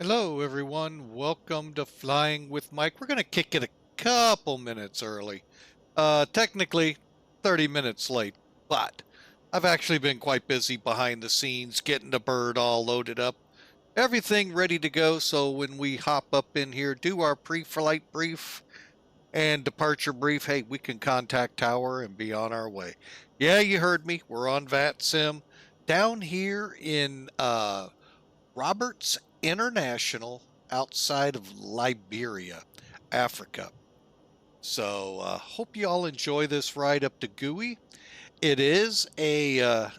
Hello, everyone. Welcome to Flying with Mike. We're going to kick it a couple minutes early. Technically 30 minutes late, but I've actually been quite busy behind the scenes getting the bird all loaded up. Everything ready to go, so when we hop up in here, do our pre-flight brief and departure brief, hey, we can contact tower and be on our way. Yeah, you heard me. We're on VATSIM down here in Roberts International outside of Liberia, Africa. So hope you all enjoy this ride up to GOOY. It is a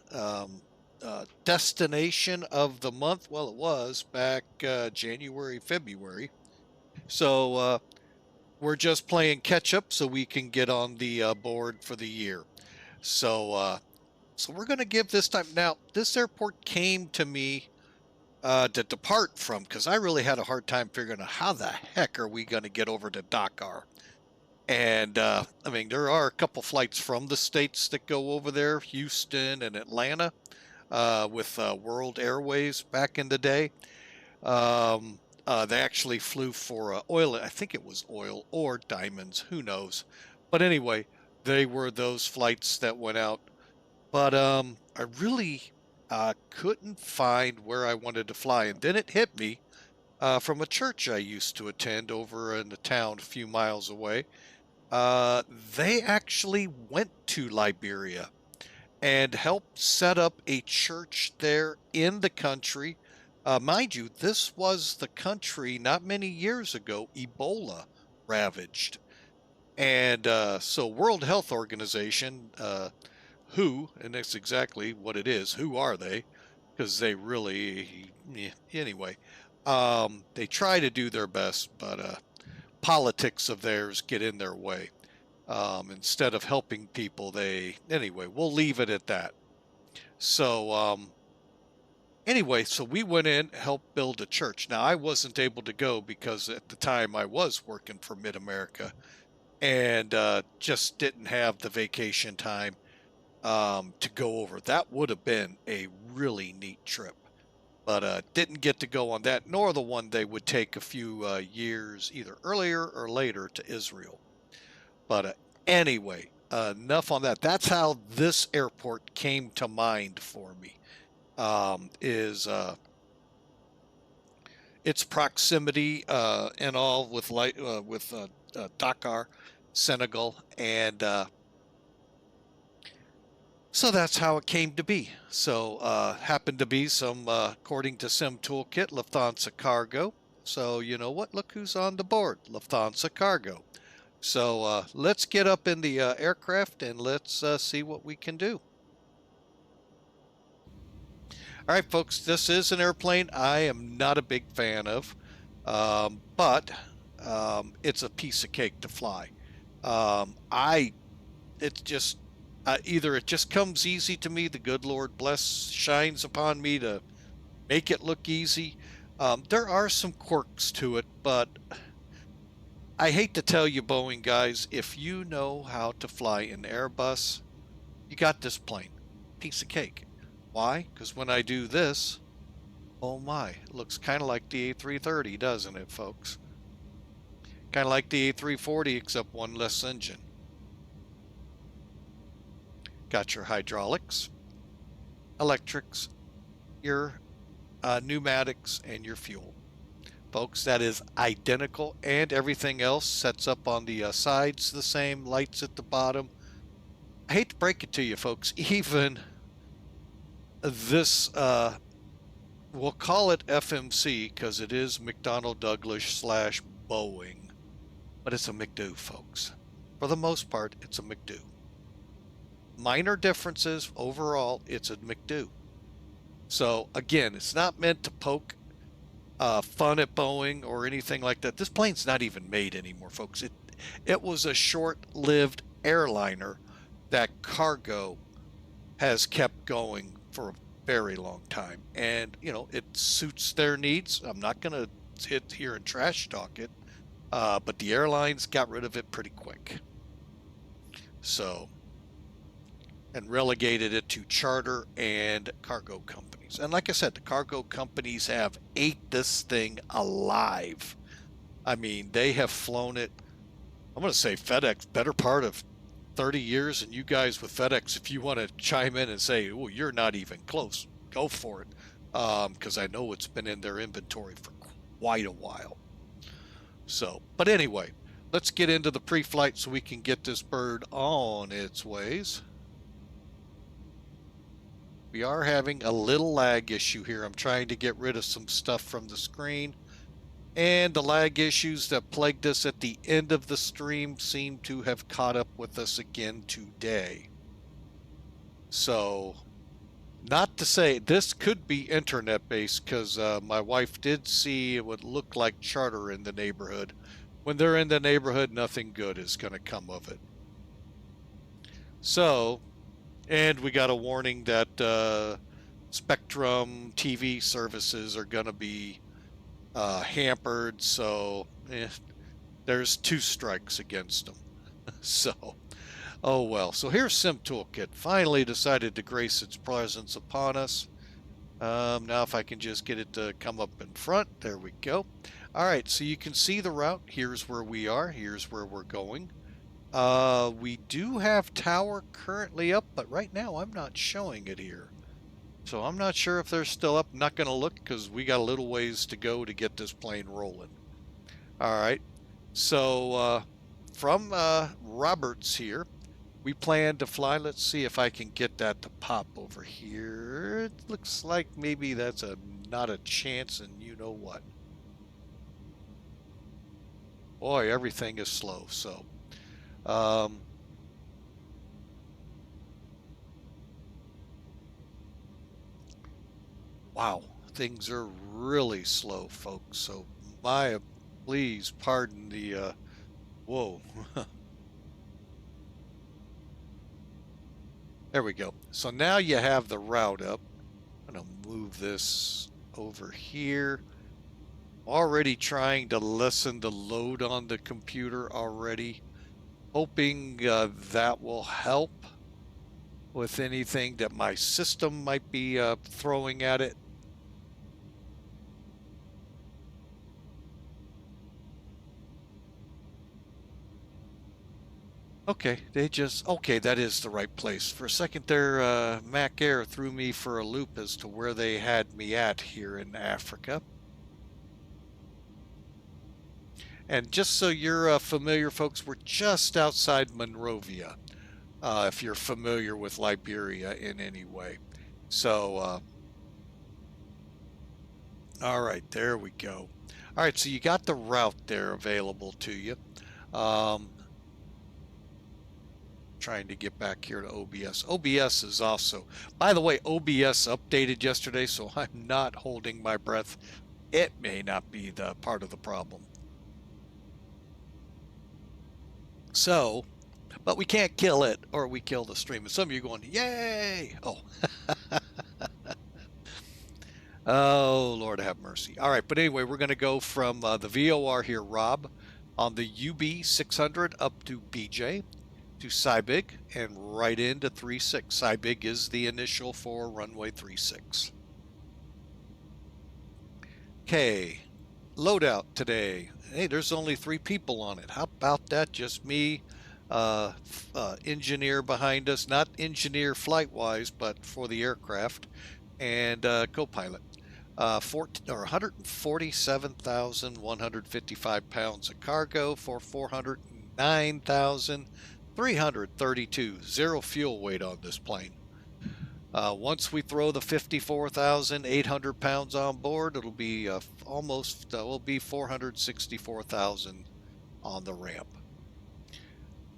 destination of the month. Well, it was back January, February. So we're just playing catch up so we can get on the board for the year. So we're going to give this time. Now, this airport came to me to depart from, because I really had a hard time figuring out how the heck are we going to get over to Dakar. And I mean, there are a couple flights from the States that go over there, Houston and Atlanta, with World Airways back in the day. They actually flew for oil, I think it was oil or diamonds, who knows. But anyway, they were those flights that went out. But I really couldn't find where I wanted to fly. And then it hit me from a church I used to attend over in the town a few miles away. They actually went to Liberia and helped set up a church there in the country. Mind you, this was the country not many years ago Ebola ravaged. And so World Health Organization, WHO, and that's exactly what it is. Who are they? Because they really, anyway, they try to do their best, but politics of theirs get in their way. Instead of helping people, anyway, we'll leave it at that. So anyway, so we went in, helped build a church. Now, I wasn't able to go because at the time I was working for Mid-America and just didn't have the vacation time to go over. That would have been a really neat trip. but didn't get to go on that, nor the one they would take a few years either earlier or later to Israel. But anyway, enough on that. That's how this airport came to mind for me. Is its proximity and all with Dakar, Senegal, and so that's how it came to be. So happened to be some, according to Sim Toolkit, Lufthansa cargo. So you know what? Look who's on the board, Lufthansa cargo. So let's get up in the aircraft and let's see what we can do. All right, folks, this is an airplane I am not a big fan of, but it's a piece of cake to fly. It's just either it just comes easy to me, the good Lord shines upon me to make it look easy. There are some quirks to it, but I hate to tell you, Boeing guys, if you know how to fly an Airbus, you got this plane. Piece of cake. Why? Because when I do this, oh my, it looks kind of like the A330, doesn't it, folks? Kind of like the A340, except one less engine. Got your hydraulics, electrics, your pneumatics, and your fuel. Folks, that is identical, and everything else sets up on the sides the same, lights at the bottom. I hate to break it to you, folks, even this, we'll call it FMC because it is McDonnell Douglas / Boeing, but it's a McDo, folks. For the most part, it's a McDo. Minor differences, overall, it's a McDo. So again, it's not meant to poke fun at Boeing or anything like that. This plane's not even made anymore, folks. It was a short-lived airliner that cargo has kept going for a very long time, and you know it suits their needs. I'm not going to sit here and trash talk it, but the airlines got rid of it pretty quick. So, and relegated it to charter and cargo companies. And like I said, the cargo companies have ate this thing alive. I mean, they have flown it, I'm going to say FedEx, better part of 30 years, and you guys with FedEx, if you want to chime in and say, well, you're not even close, go for it, because I know it's been in their inventory for quite a while. So, but anyway, let's get into the pre-flight so we can get this bird on its ways. We are having a little lag issue here. I'm trying to get rid of some stuff from the screen. And the lag issues that plagued us at the end of the stream seem to have caught up with us again today. So, not to say this could be internet-based, because my wife did see it would look like charter in the neighborhood. When they're in the neighborhood, nothing good is going to come of it. So, and we got a warning that Spectrum TV services are going to be hampered, so there's 2 strikes against them. So, oh well. So here's Sim Toolkit. Finally decided to grace its presence upon us. Now if I can just get it to come up in front. There we go. All right, so you can see the route. Here's where we are. Here's where we're going. We do have tower currently up, but right now I'm not showing it here. So I'm not sure if they're still up. I'm not going to look because we got a little ways to go to get this plane rolling. All right. So from Roberts here, we plan to fly. Let's see if I can get that to pop over here. It looks like maybe that's not a chance, and you know what. Boy, everything is slow. So wow, things are really slow, folks. So please pardon the whoa. There we go. So now you have the route up. I'm going to move this over here. Already trying to lessen the load on the computer already. Hoping that will help with anything that my system might be throwing at it. Okay, okay, that is the right place. For a second there, Mac Air threw me for a loop as to where they had me at here in Africa. And just so you're familiar, folks, we're just outside Monrovia, if you're familiar with Liberia in any way. So, all right, there we go. All right, so you got the route there available to you. Trying to get back here to OBS. OBS is also, by the way, OBS updated yesterday, so I'm not holding my breath. It may not be the part of the problem. So, but we can't kill it or we kill the stream. And some of you are going, yay! Oh. Oh, Lord have mercy. All right, but anyway, we're going to go from the VOR here, Rob, on the UB 600 up to BJ, to SIBIG, and right into 36. SIBIG is the initial for runway 36. Okay, loadout today. Hey, there's only 3 people on it. How about that? Just me, engineer behind us, not engineer flight-wise, but for the aircraft, and co-pilot. 147,155 pounds of cargo for 409,332. Zero fuel weight on this plane. Once we throw the 54,800 pounds on board, it'll be will be 464,000 on the ramp.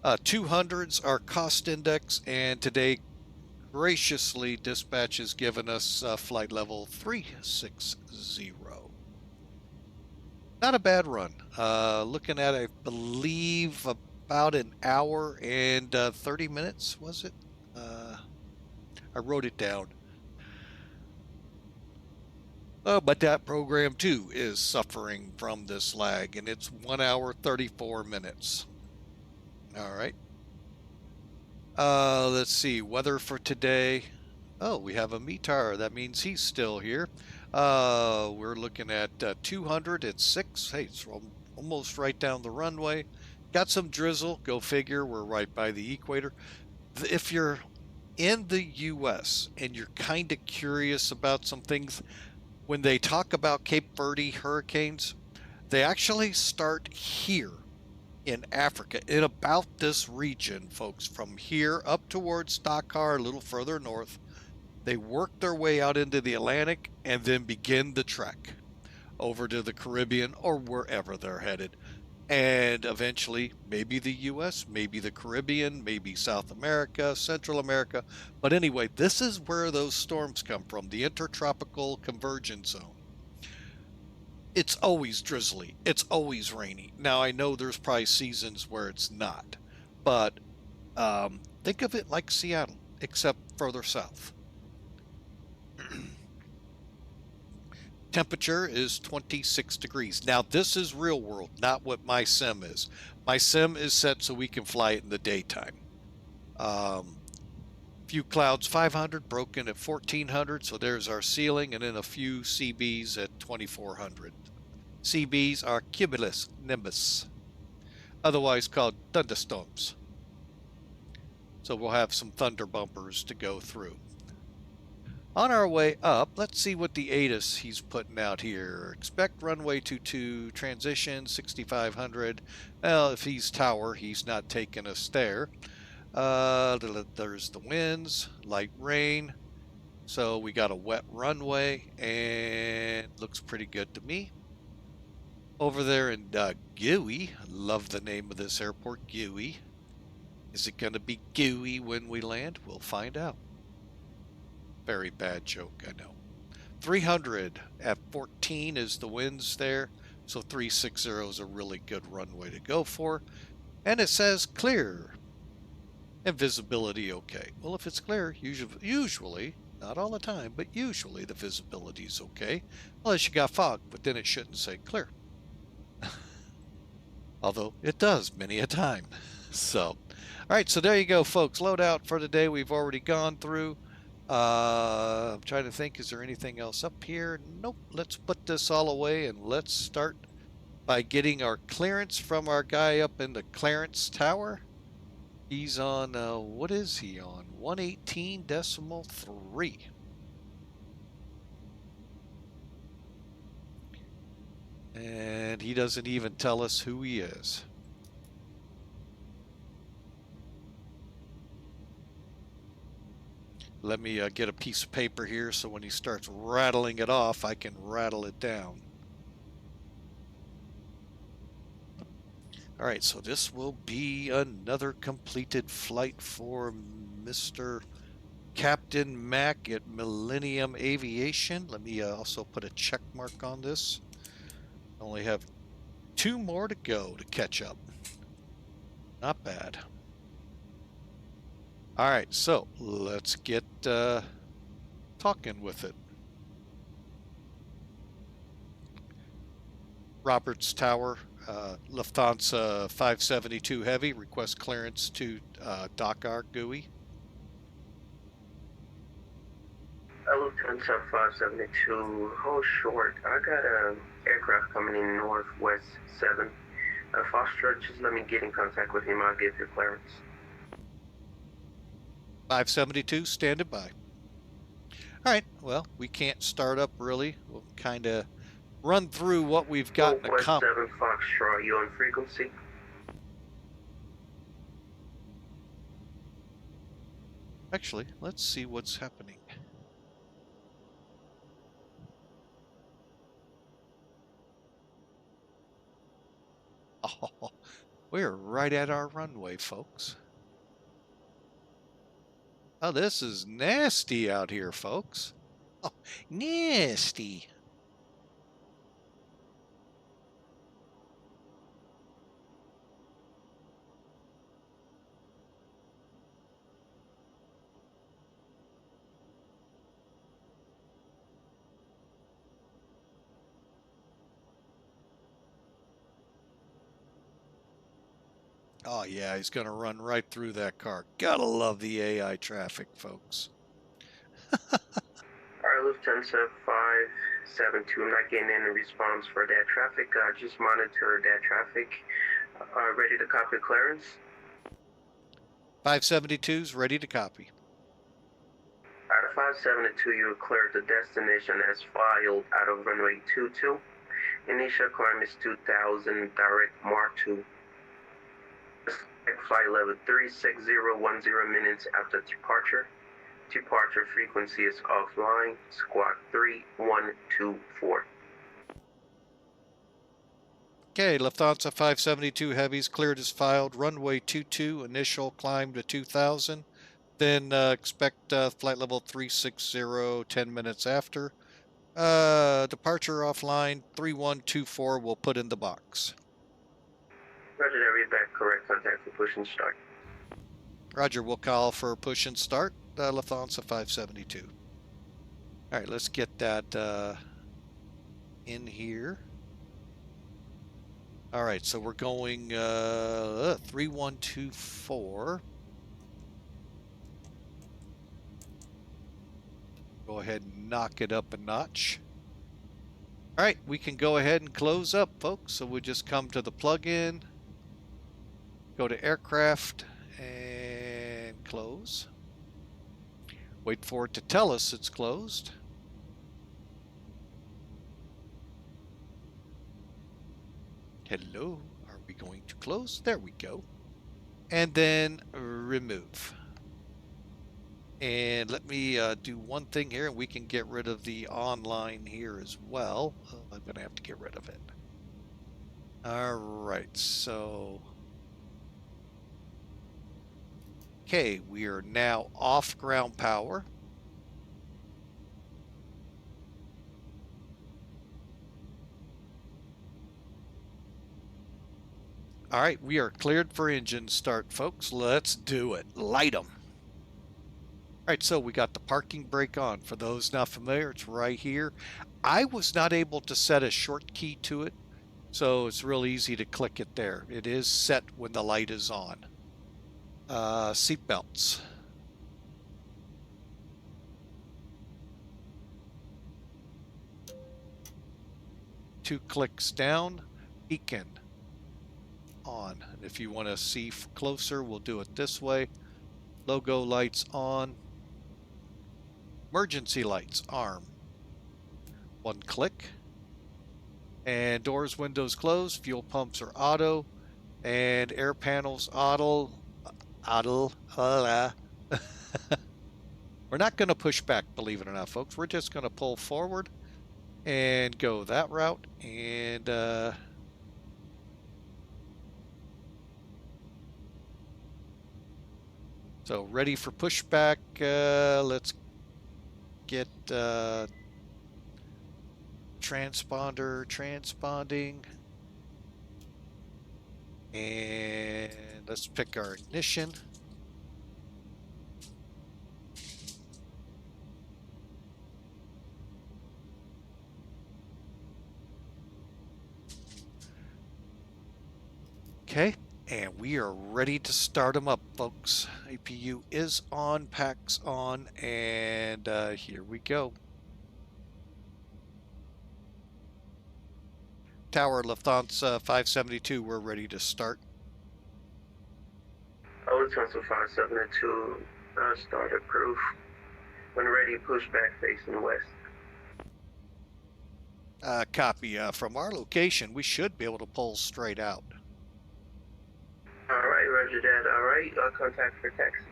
200s are cost index, and today graciously dispatch has given us flight level 360. Not a bad run. Looking at, I believe, about an hour and 30 minutes, was it? I wrote it down. But that program too is suffering from this lag, and it's 1 hour 34 minutes. All right. Let's see, weather for today. Oh, we have a METAR. That means he's still here. We're looking at 200 at 6. Hey, it's almost right down the runway. Got some drizzle. Go figure. We're right by the equator. If you're in the U.S. and you're kind of curious about some things, when they talk about Cape Verde hurricanes, they actually start here in Africa, in about this region, folks, from here up towards Dakar, a little further north. They work their way out into the Atlantic and then begin the trek over to the Caribbean or wherever they're headed. And eventually, maybe the U.S., maybe the Caribbean, maybe South America, Central America. But anyway, this is where those storms come from, the intertropical convergence zone. It's always drizzly. It's always rainy. Now, I know there's probably seasons where it's not, but think of it like Seattle, except further south. Temperature is 26 degrees. Now, this is real world, not what my sim is. My sim is set so we can fly it in the daytime. Few clouds 500, broken at 1400, so there's our ceiling, and then a few CBs at 2400. CBs are cumulus nimbus, otherwise called thunderstorms. So we'll have some thunder bumpers to go through. On our way up, let's see what the ATIS he's putting out here. Expect runway 22, transition 6500. Well, if he's tower, he's not taking us there. There's the winds, light rain. So we got a wet runway, and looks pretty good to me. Over there in GOOY, love the name of this airport, GOOY. Is it going to be gooey when we land? We'll find out. Very bad joke, I know. 300 at 14 is the winds there, so 360 is a really good runway to go for. And it says clear. And visibility okay. Well, if it's clear, usually, not all the time, but usually the visibility is okay. Unless you got fog, but then it shouldn't say clear. Although it does many a time. So, all right, so there you go, folks. Loadout for today we've already gone through. I'm trying to think, is there anything else up here? Nope. Let's put this all away and let's start by getting our clearance from our guy up in the Clarence Tower. He's on, what is he on? 118.3. And he doesn't even tell us who he is. Let me get a piece of paper here so when he starts rattling it off, I can rattle it down. All right, so this will be another completed flight for Mr. Captain Mac at Millennium Aviation. Let me also put a check mark on this. I only have 2 more to go to catch up. Not bad. All right, so let's get talking with it. Roberts Tower, Lufthansa 572 Heavy, request clearance to Dakar, GOOY. Lufthansa 572, hold short. I got a aircraft coming in Northwest 7. Foster, just let me get in contact with him. I'll give you clearance. 572, standing by. All right, well, we can't start up really. We'll kind of run through what we've got in the Northwest 7 Foxtrot, you on frequency? Actually, let's see what's happening. Oh, we're right at our runway, folks. Oh, this is nasty out here, folks. Oh, nasty. Oh, yeah, he's going to run right through that car. Gotta love the AI traffic, folks. Alright, Lufthansa 572, I'm not getting any response for that traffic. Just monitor that traffic. Ready to copy clearance? 572's ready to copy. Out of 572, you cleared the destination as filed out of runway 22. Initial climb is 2000, direct Mark 2. Flight level 36010 minutes after departure. Departure frequency is offline, squawk 3124. Okay, Lufthansa 572 Heavies cleared as filed. Runway 22, initial climb to 2000. Then expect flight level 360 10 minutes after. Departure offline 3124 we'll put in the box. Roger that, read back, correct contact for push and start. Roger, we'll call for push and start, Lufthansa 572. All right, let's get that in here. All right, so we're going 3124. Go ahead and knock it up a notch. All right, we can go ahead and close up, folks. So we just come to the plug-in, go to aircraft, and close. Wait for it to tell us it's closed. Hello, are we going to close? There we go. And then remove. And let me do one thing here, and we can get rid of the online here as well. I'm going to have to get rid of it. All right, so... Okay, we are now off ground power. All right, we are cleared for engine start, folks. Let's do it. Light them. All right, so we got the parking brake on. For those not familiar, it's right here. I was not able to set a short key to it, so it's real easy to click it there. It is set when the light is on. Seat belts. Two clicks down, beacon. on. And if you want to see closer, we'll do it this way. Logo lights on. Emergency lights, arm. One click. And doors, windows closed. Fuel pumps are auto. And air panels auto. We're not going to push back, believe it or not, folks. We're just going to pull forward and go that route. And so ready for pushback. Let's get transponder transponding. And let's pick our ignition. Okay, and we are ready to start them up, folks. APU is on, packs on, and here we go. Tower Lufthansa 572, we're ready to start. Lufthansa 572, start approved. When ready, push back facing west. Copy. From our location, we should be able to pull straight out. All right, roger that. All right, contact for taxi.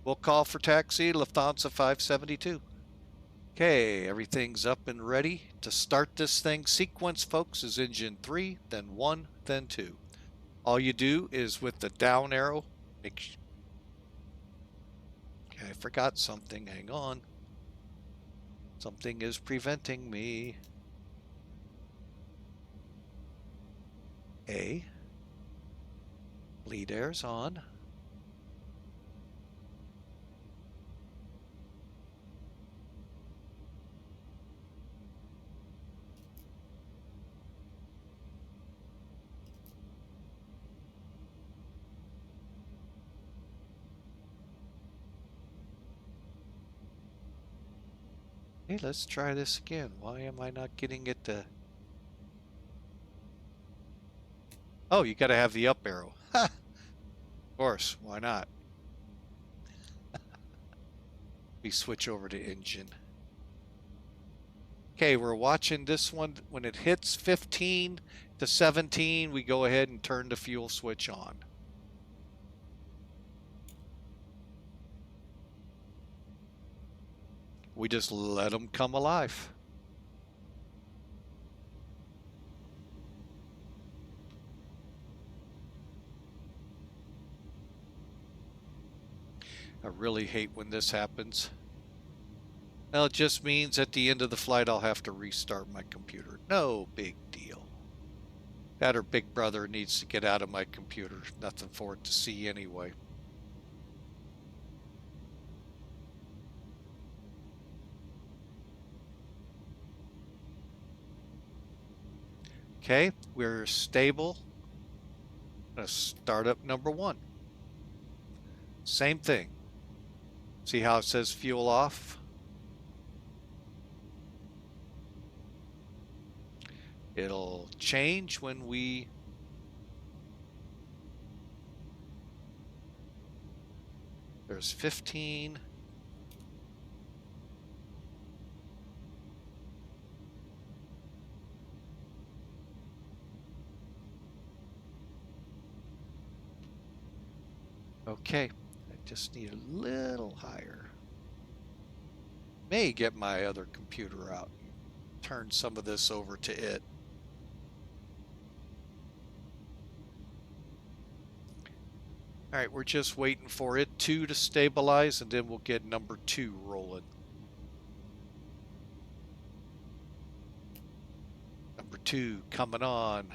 We'll call for taxi, Lufthansa 572. Okay, everything's up and ready to start this thing. Sequence, folks, is engine 3, then 1, then 2. All you do is with the down arrow, okay, I forgot something. Hang on. Something is preventing me. A. Lead air's on. Hey, let's try this again. Why am I not getting it to... Oh, you got to have the up arrow. Ha! Of course, why not? We switch over to engine. Okay, we're watching this one. When it hits 15 to 17, we go ahead and turn the fuel switch on. We just let them come alive. I really hate when this happens. Well, it just means at the end of the flight I'll have to restart my computer. No big deal. That or Big Brother needs to get out of my computer. Nothing for it to see anyway. Okay, we're stable. I'm going to start up number 1. Same thing. See how it says fuel off? It'll change when we... There's 15. Okay, I just need a little higher. May get my other computer out and turn some of this over to it. All right, we're just waiting for it to stabilize, and then we'll get number 2 rolling. Number 2 coming on.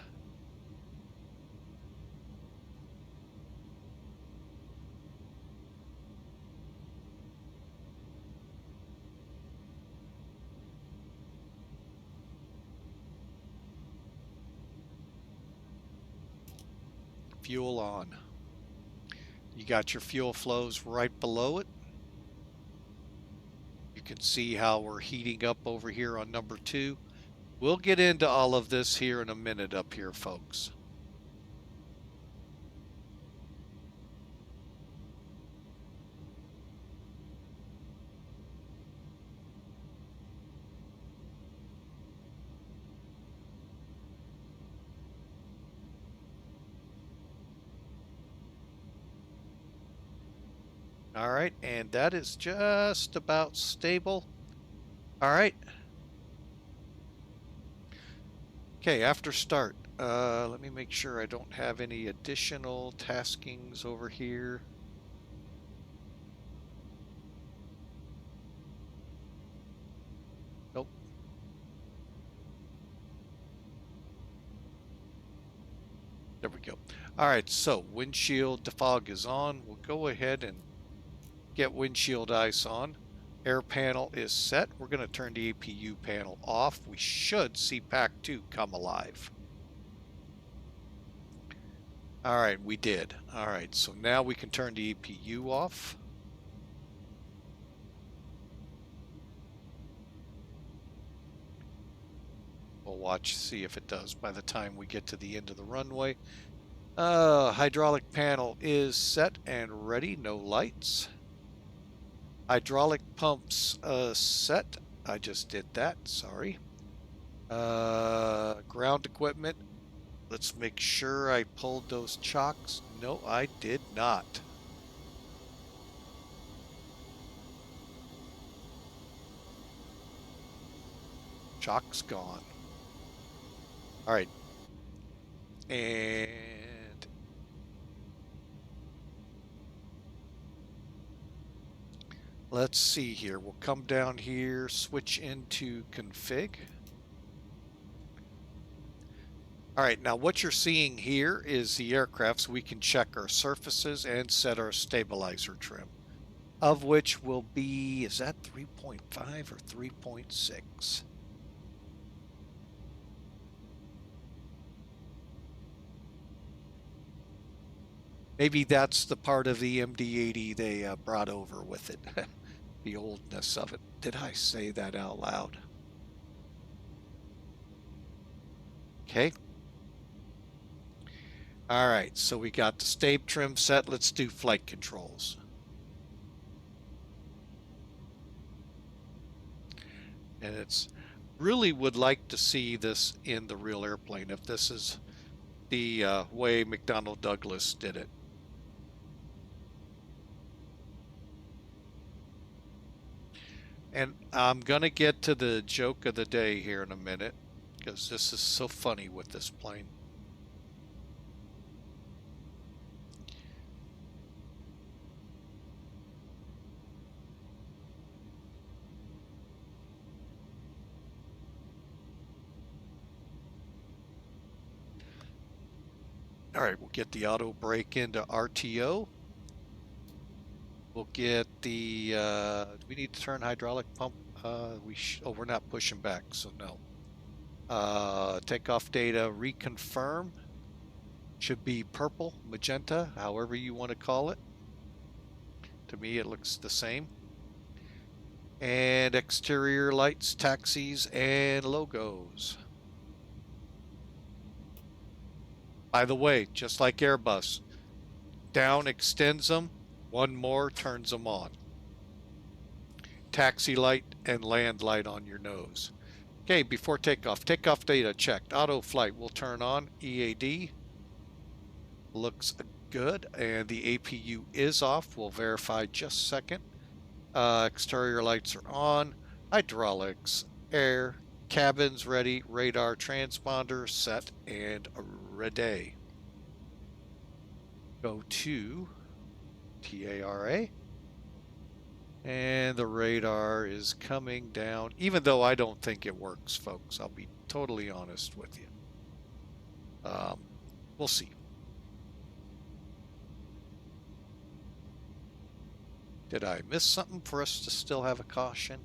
Fuel on. You got your fuel flows right below it. You can see how we're heating up over here on number 2. We'll get into all of this here in a minute up here, folks. All right, and that is just about stable. All right. Okay, after start, let me make sure I don't have any additional taskings over here. Nope. There we go. All right, so windshield defog is on. We'll go ahead and get windshield ice on. Air panel is set. We're going to turn the APU panel off. We should see Pack 2 come alive. All right, we did. All right, so now we can turn the APU off. We'll watch, see if it does by the time we get to the end of the runway. Hydraulic panel is set and ready, no lights. Hydraulic pumps set. I just did that, sorry. Ground equipment. Let's make sure I pulled those chocks. No, I did not. Chocks gone. All right. And let's see here. We'll come down here, switch into config. All right, now what you're seeing here is the aircraft, so we can check our surfaces and set our stabilizer trim, of which will be, is that 3.5 or 3.6? Maybe that's the part of the MD-80 they brought over with it, the oldness of it. Did I say that out loud? Okay. All right, so we got the stab trim set. Let's do flight controls. And it's really would like to see this in the real airplane if this is the way McDonnell Douglas did it. And I'm going to get to the joke of the day here in a minute because this is so funny with this plane. All right, we'll get the auto brake into RTO. We'll get the, do we need to turn hydraulic pump? We're not pushing back, so no. Takeoff data reconfirm. Should be purple, magenta, however you want to call it. To me, it looks the same. And exterior lights, taxis, and logos. By the way, just like Airbus, down extends them, one more turns them on. Taxi light and land light on your nose. Okay, before takeoff data checked. Auto flight will turn on. EAD looks good, and the APU is off. We'll verify just a second. Exterior lights are on. Hydraulics, air, cabins ready, radar transponder set and ready. Go to TARA. And the radar is coming down, even though I don't think it works, folks. I'll be totally honest with you. We'll see. Did I miss something for us to still have a caution?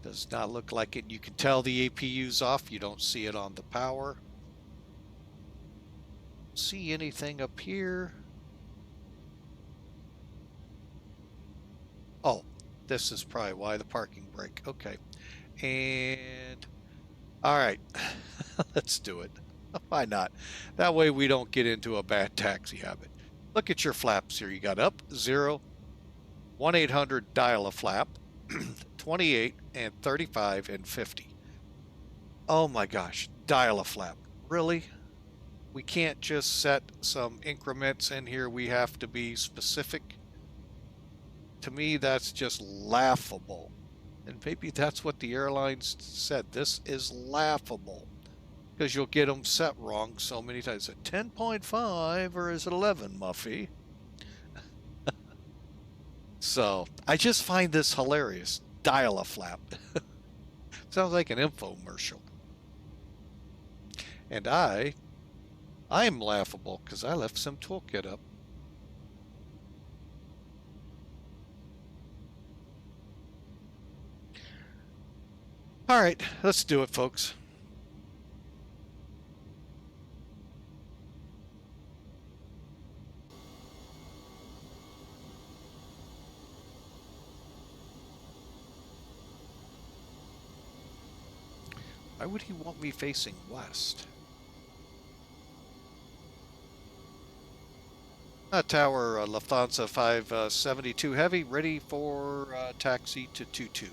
Does not look like it. You can tell the APU's off. You don't see it on the power. See anything up here? Oh, this is probably why the parking brake. Okay. And all right, let's do it. Why not? That way we don't get into a bad taxi habit. Look at your flaps here. You got up, 0, 1-800 dial a flap, 28 and 35 and 50. Oh my gosh, dial a flap. Really? We can't just set some increments in here. We have to be specific. To me, that's just laughable. And maybe that's what the airlines said. This is laughable. Because you'll get them set wrong so many times. Is it 10.5 or is it 11, Muffy? So I just find this hilarious. Dial-a-flap. Sounds like an infomercial. And I'm laughable because I left some toolkit up. All right, let's do it, folks. Why would he want me facing west? Tower Lufthansa 572 Heavy, ready for taxi to 22.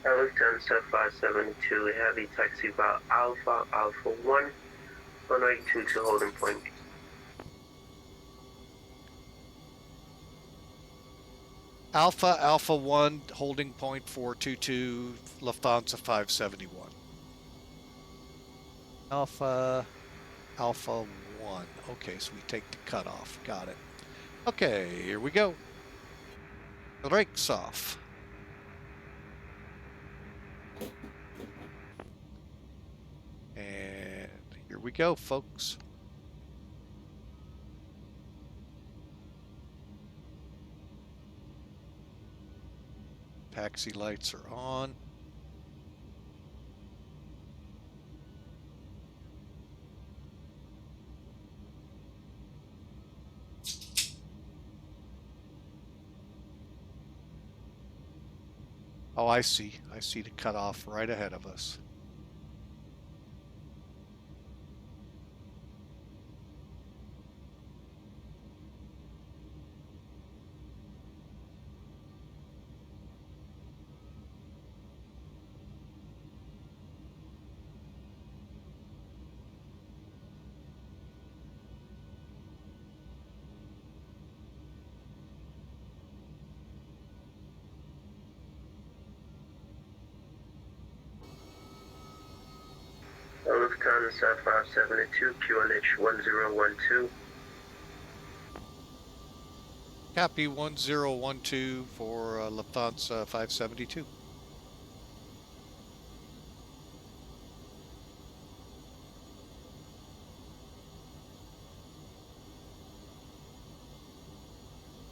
Lufthansa 572 Heavy, taxi via Alpha, Alpha 1, runway 22 holding point. Alpha, Alpha 1, holding point 422, Lufthansa 571. Alpha, Alpha 1. Okay, so we take the cutoff. Got it. Okay, here we go. Brakes off. And here we go, folks. Taxi lights are on. Oh, I see. I see the cutoff right ahead of us. Lufthansa 572 QNH 1012. Copy 1012 for Lufthansa 572.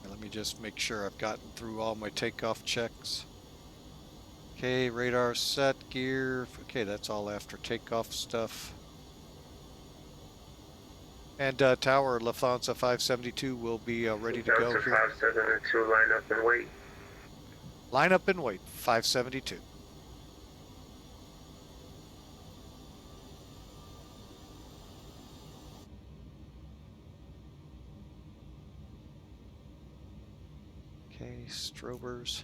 And let me just make sure I've gotten through all my takeoff checks. Okay, radar set, gear. Okay, that's all after takeoff stuff. And tower Lufthansa 572 will be ready to go here. Lufthansa 572, line up and wait. Line up and wait, 572. Okay, strobers.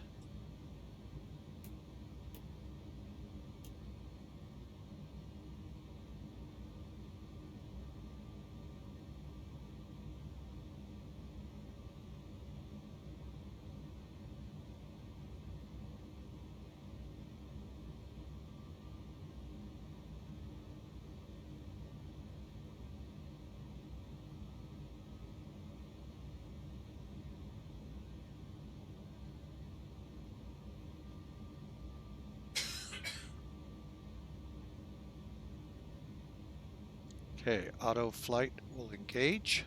Okay, auto flight will engage.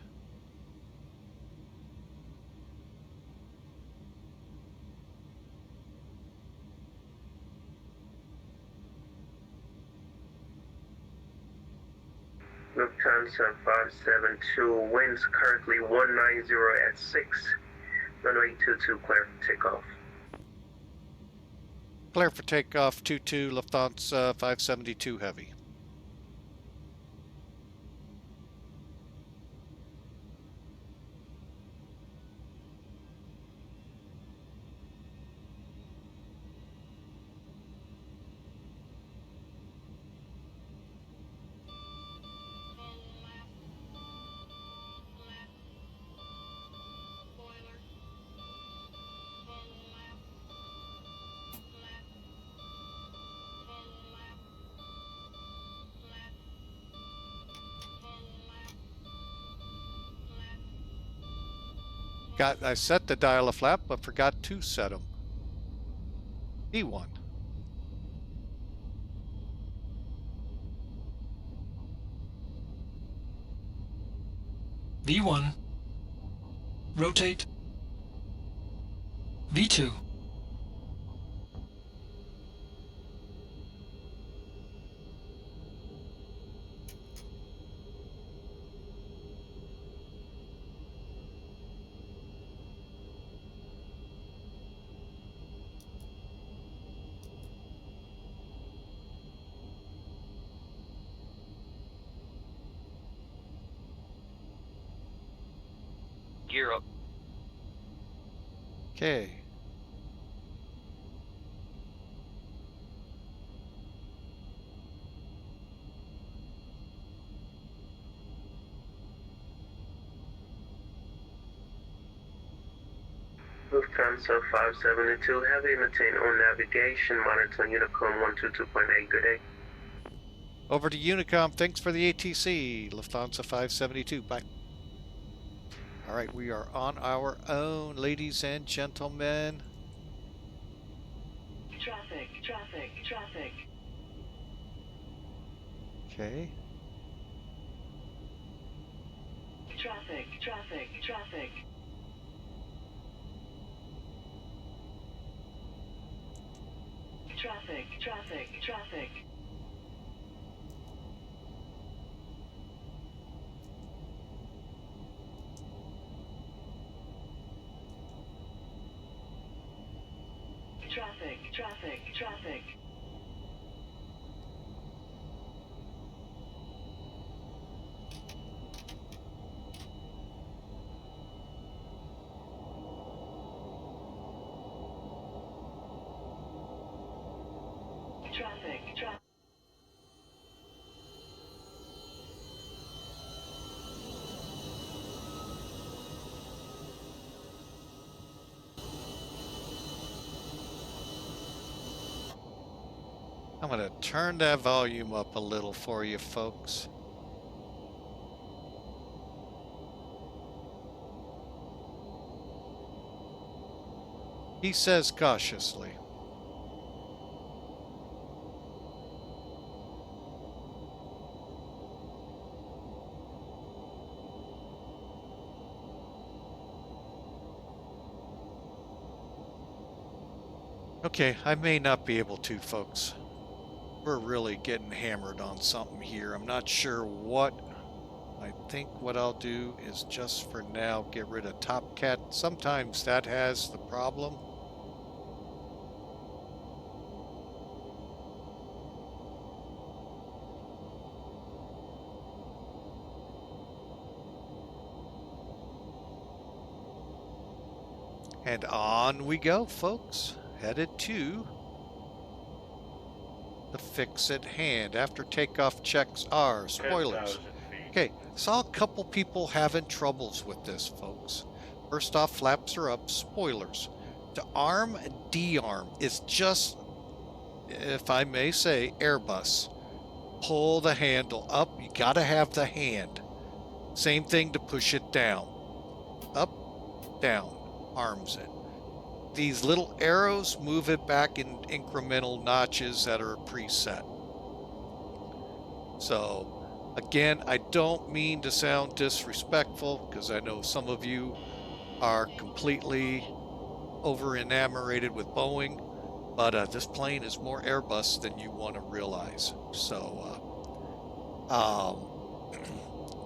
Lufthansa 572, winds currently 190 at 6, runway 22 clear for takeoff. Clear for takeoff 22 Lufthansa 572 Heavy. I set the dial a flap, but forgot to set them. E1. V1. Rotate. V2. Gear up. Okay. Lufthansa 572 Heavy, maintain on navigation, monitor Unicom 122.8, good day. Over to Unicom, thanks for the ATC. Lufthansa 572, bye. All right, we are on our own, ladies and gentlemen. Traffic, traffic, traffic. Okay. Traffic, traffic, traffic. Traffic, traffic, traffic. Traffic, traffic, traffic. Traffic, traffic. I'm going to turn that volume up a little for you folks. He says cautiously. Okay, I may not be able to, folks. We're really getting hammered on something here. I'm not sure what. I think what I'll do is just for now get rid of Top Cat. Sometimes that has the problem. And on we go, folks. Headed to the fix at hand. After takeoff checks are spoilers. Okay, saw a couple people having troubles with this, folks. First off, flaps are up, spoilers. To arm, de-arm is just, if I may say, Airbus. Pull the handle up, you gotta have the hand. Same thing to push it down. Up, down, arms it. These little arrows move it back in incremental notches that are preset. So, again, I don't mean to sound disrespectful because I know some of you are completely over enamored with Boeing, but this plane is more Airbus than you want to realize. So,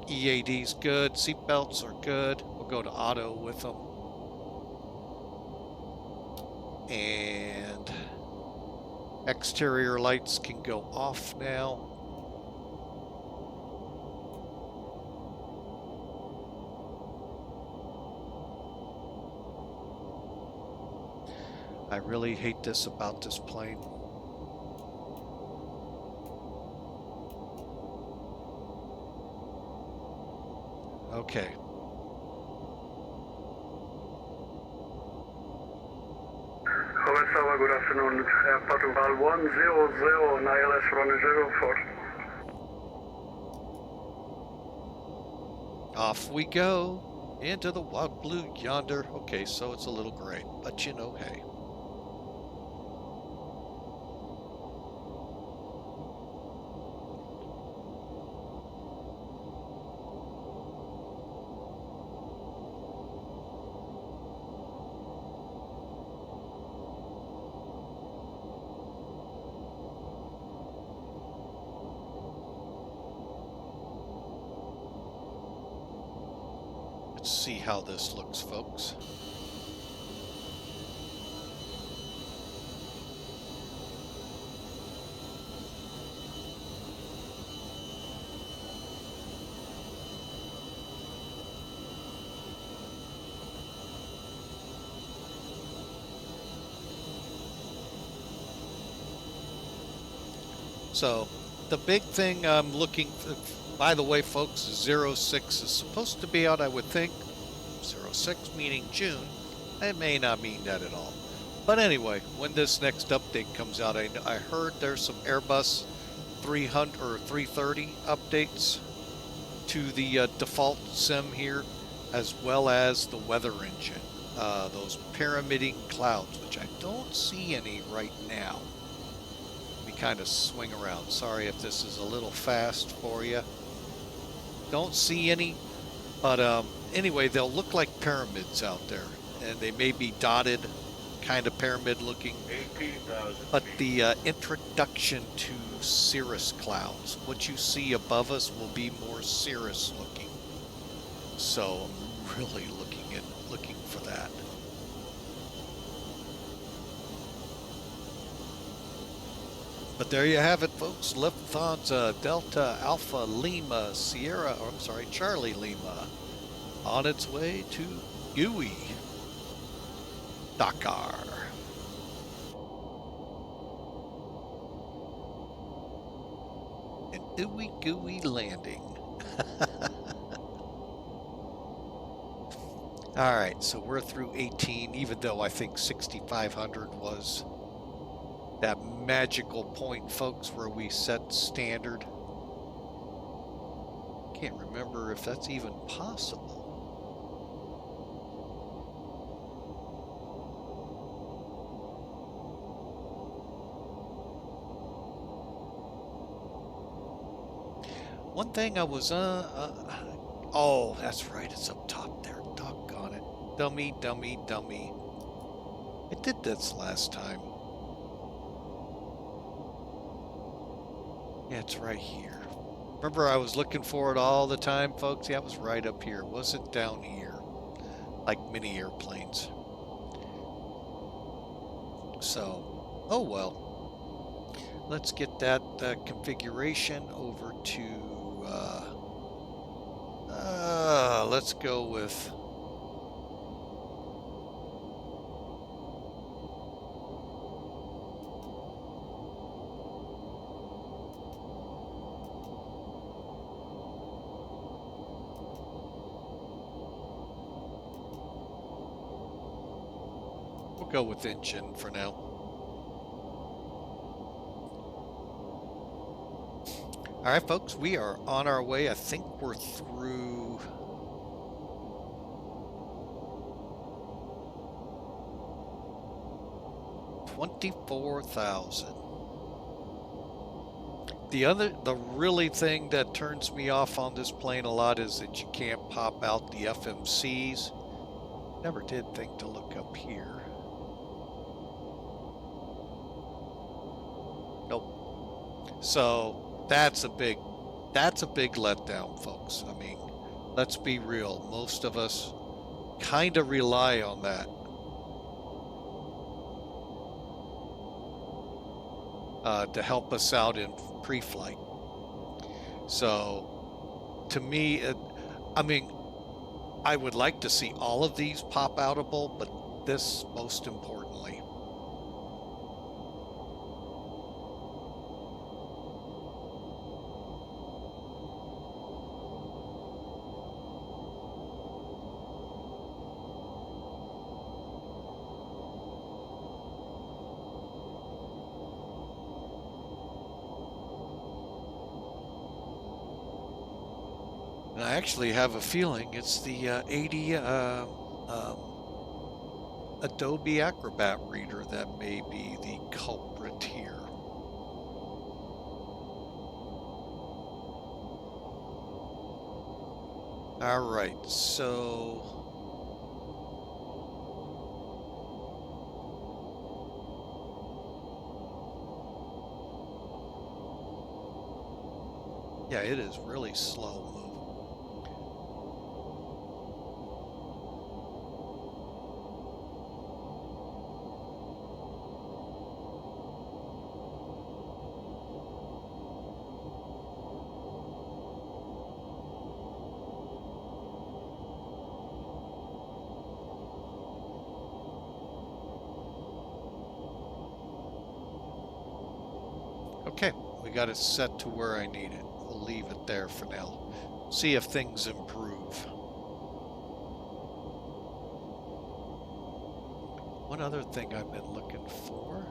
EAD's good, seatbelts are good. We'll go to auto with them. And exterior lights can go off now. I really hate this about this plane. Okay. Good afternoon. Portugal 100, ILS running 04. Off we go. Into the wild blue yonder. Okay, so it's a little gray, but you know, hey. Let's see how this looks, folks. So the big thing I'm looking for, by the way, folks, 06 is supposed to be out, I would think. 06 meaning June. It may not mean that at all. But anyway, when this next update comes out, I heard there's some Airbus 300 or 330 updates to the default sim here, as well as the weather engine. Those pyramiding clouds, which I don't see any right now. Let me kind of swing around. Sorry if this is a little fast for you. Don't see any, but anyway, they'll look like pyramids out there, and they may be dotted, kind of pyramid looking. 18,000. But the introduction to cirrus clouds, what you see above us will be more cirrus looking. So I'm really looking for that. But there you have it, folks. Lufthansa Delta Alpha Lima Sierra, or I'm sorry, Charlie Lima, on its way to GOOY, Dakar. An ooey-gooey landing. All right, so we're through 18, even though I think 6,500 was that magical point, folks, where we set standard. Can't remember if that's even possible. One thing I was, oh, that's right, it's up top there. Doggone it. Dummy, dummy, dummy. I did this last time. Yeah, it's right here. Remember, I was looking for it all the time, folks? Yeah, it was right up here. It wasn't down here, like mini airplanes. So, oh well. Let's get that configuration over to, let's go with, we'll go with engine for now. All right, folks, we are on our way. I think we're through 24,000. The really thing that turns me off on this plane a lot is that you can't pop out the FMCs. Never did think to look up here. Nope. So that's a big letdown, folks. I mean, let's be real. Most of us kind of rely on that. To help us out in pre-flight. So, to me, I mean, I would like to see all of these pop outable, but this most importantly. And I actually have a feeling it's the 80 Adobe Acrobat reader that may be the culprit here. All right, so yeah, it is really slow moving. Okay, we got it set to where I need it. We'll leave it there for now. See if things improve. One other thing I've been looking for.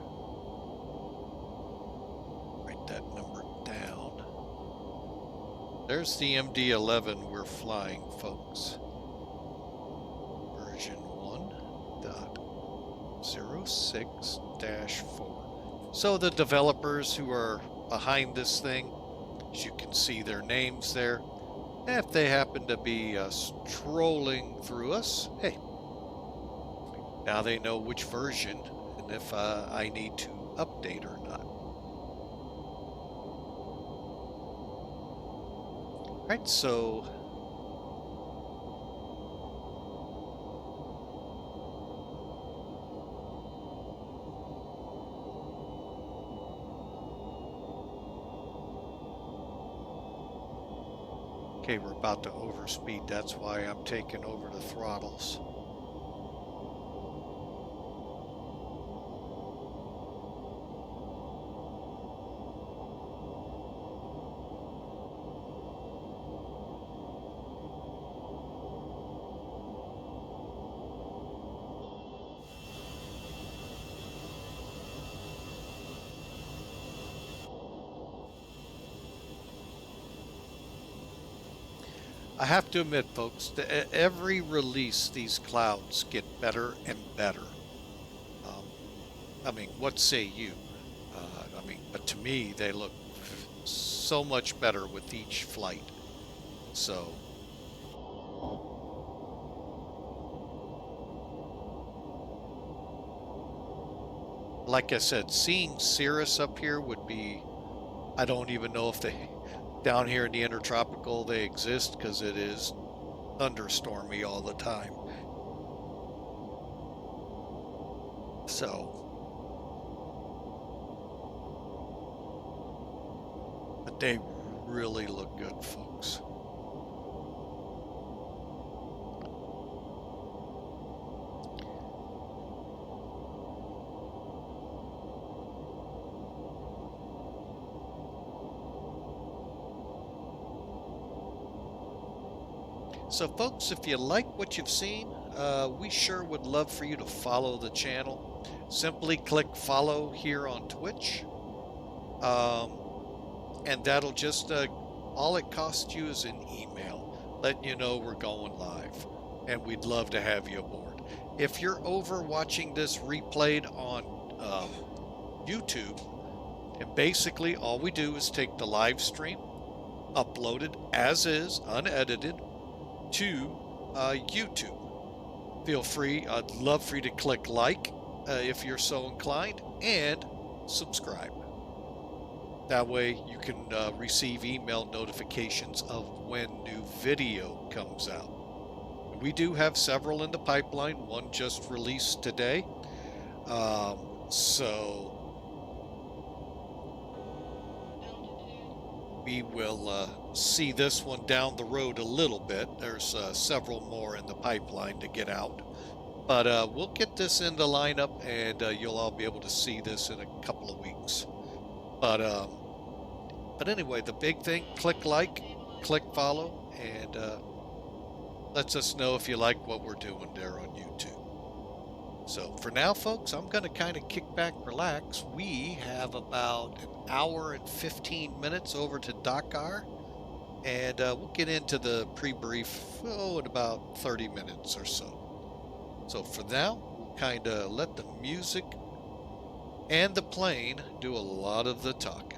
Write that number down. There's the MD11 we're flying, folks. Version 1.06-4. So the developers who are behind this thing, as you can see their names there, if they happen to be strolling through us, hey, now they know which version and if I need to update or not. All right, so okay, we're about to overspeed. That's why I'm taking over the throttles. I have to admit, folks, that every release, these clouds get better and better. I mean, what say you? I mean, but to me, they look so much better with each flight. So, like I said, seeing Cirrus up here would be, I don't even know if they, down here in the intertropical, they exist, because it is thunderstormy all the time. So, but they really look good, folks. So folks, if you like what you've seen, we sure would love for you to follow the channel. Simply click follow here on Twitch. And that'll just, all it costs you is an email letting you know we're going live. And we'd love to have you aboard. If you're over watching this replayed on YouTube, and basically all we do is take the live stream, upload it as is, unedited, to YouTube. Feel free, I'd love for you to click like if you're so inclined, and subscribe. That way you can receive email notifications of when new video comes out. We do have several in the pipeline, one just released today. So we will see this one down the road a little bit. There's several more in the pipeline to get out. But we'll get this in the lineup, and you'll all be able to see this in a couple of weeks. But anyway, the big thing, click like, click follow, and lets us know if you like what we're doing there on YouTube. So for now, folks, I'm going to kind of kick back, relax. We have about an hour and 15 minutes over to Dakar. and we'll get into the pre-brief in about 30 minutes or so. So for now, we'll kind of let the music and the plane do a lot of the talking.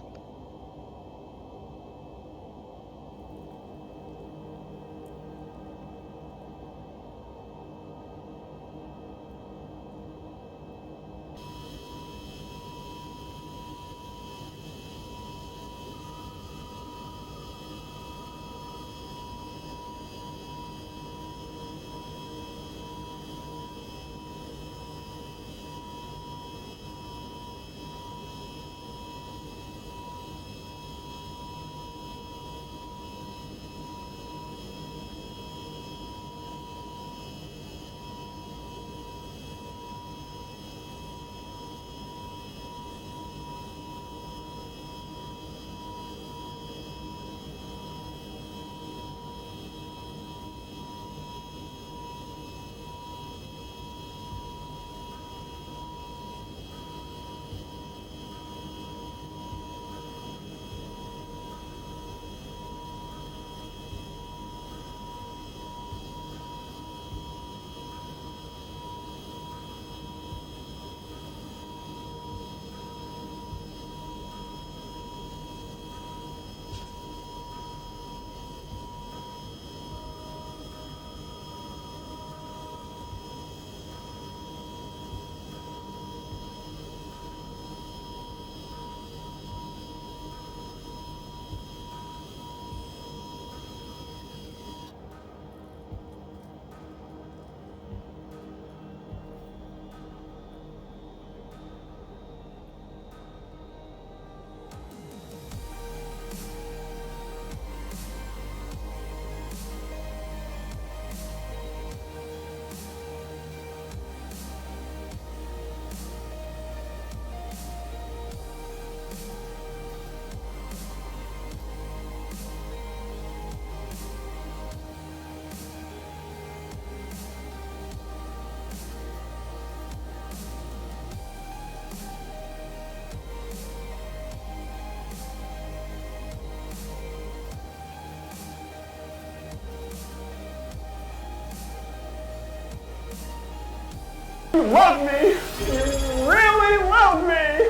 You love me! You really love me!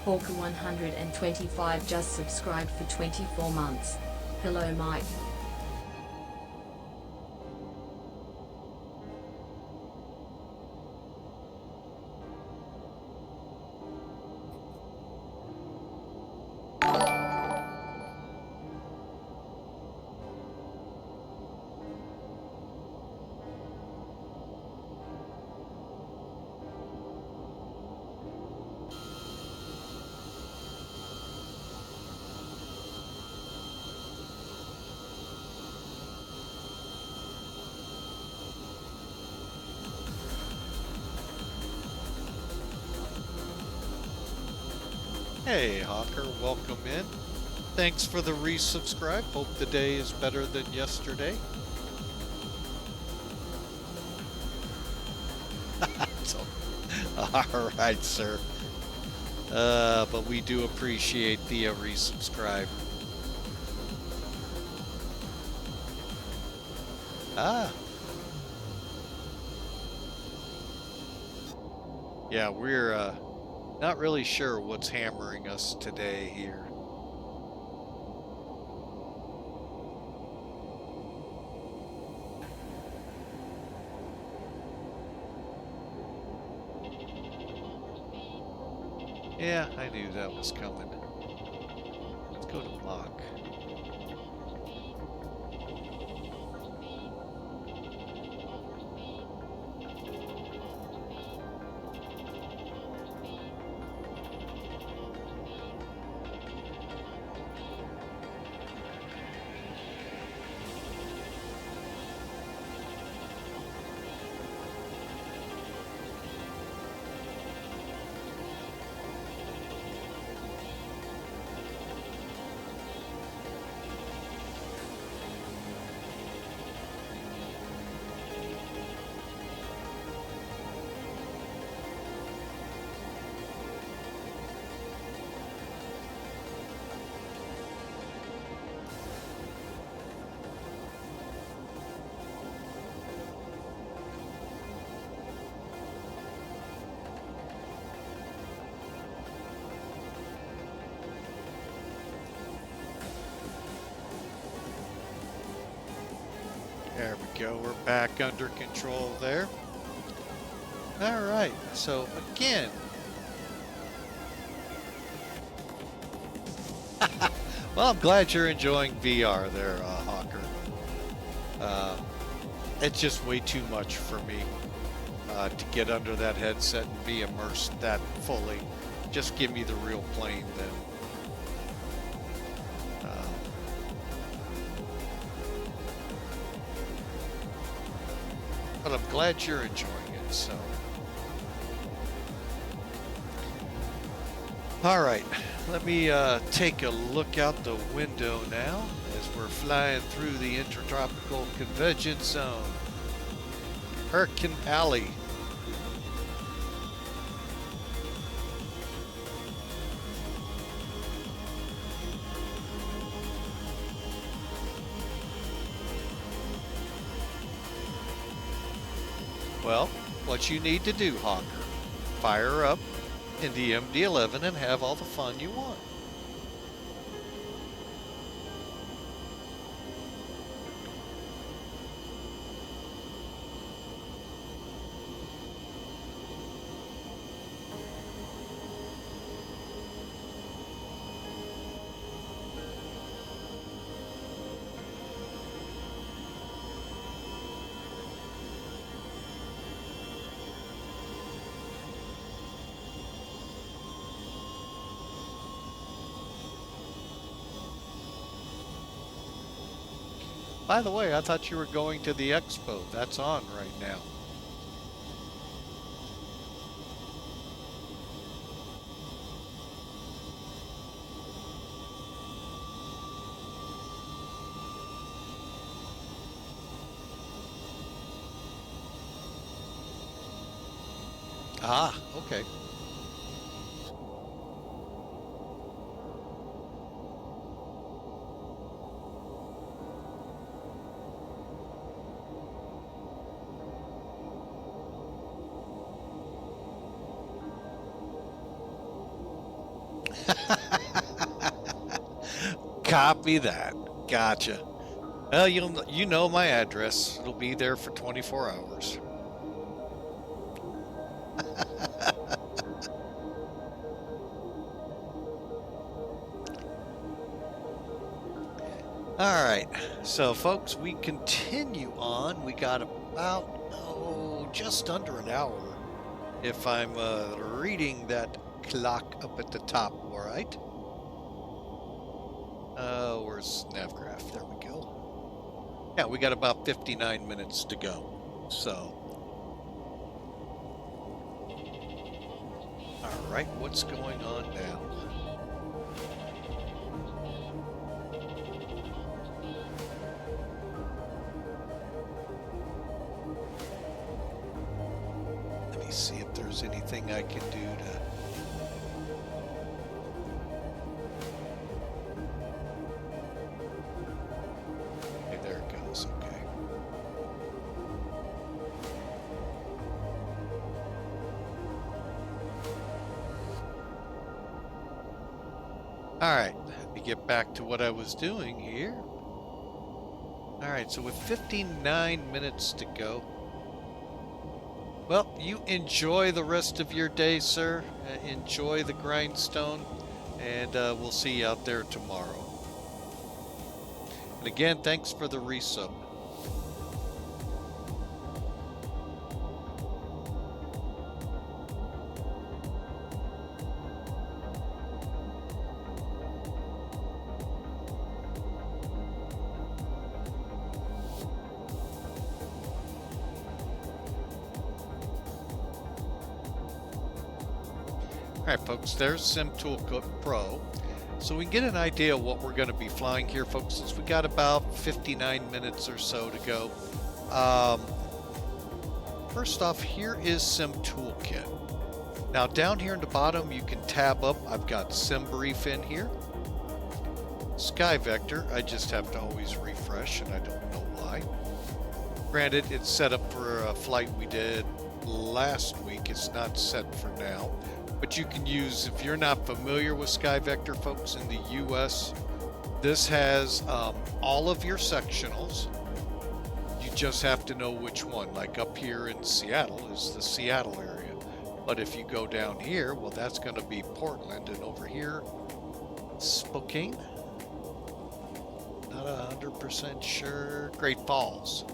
Hawker 125 just subscribed for 24 months. Hello Mike. Hey Hawker, welcome in. Thanks for the resubscribe. Hope the day is better than yesterday. So, all right, sir. But we do appreciate the resubscribe. Yeah, we're not really sure what's hammering us today here. Yeah, I knew that was coming. Let's go to Mach. There we go. We're back under control there. All right. So again, well, I'm glad you're enjoying VR there, Hawker. It's just way too much for me to get under that headset and be immersed that fully. Just give me the real plane then. But I'm glad you're enjoying it, so. All right, let me take a look out the window now as we're flying through the Intertropical Convergence Zone. Hurricane Alley. Well, what you need to do, Hawker, fire up in the MD11 and have all the fun you want. By the way, I thought you were going to the expo. That's on right now. Ah, okay. Copy that. Gotcha. Well, you know my address. It'll be there for 24 hours. All right. So, folks, we continue on. We got about, just under an hour, if I'm reading that clock up at the top, all right? Where's Navgraph? There we go. Yeah, we got about 59 minutes to go. So, all right, what's going on now? Let me see if there's anything I can do to... All right, let me get back to what I was doing here. All right, so with 59 minutes to go. Well, you enjoy the rest of your day, sir. Enjoy the grindstone, and we'll see you out there tomorrow. And again, thanks for the resub. Alright folks, there's SimToolkit Pro. So we can get an idea of what we're going to be flying here, folks, since we got about 59 minutes or so to go. First off, here is SimToolkit. Now down here in the bottom, you can tab up. I've got SimBrief in here. SkyVector, I just have to always refresh, and I don't know why. Granted, it's set up for a flight we did last week. It's not set for now. But you can use, if you're not familiar with SkyVector, folks, in the US, this has all of your sectionals. You just have to know which one. Like up here in Seattle is the Seattle area. But if you go down here, well, that's going to be Portland. And over here, Spokane? Not 100% sure. Great Falls.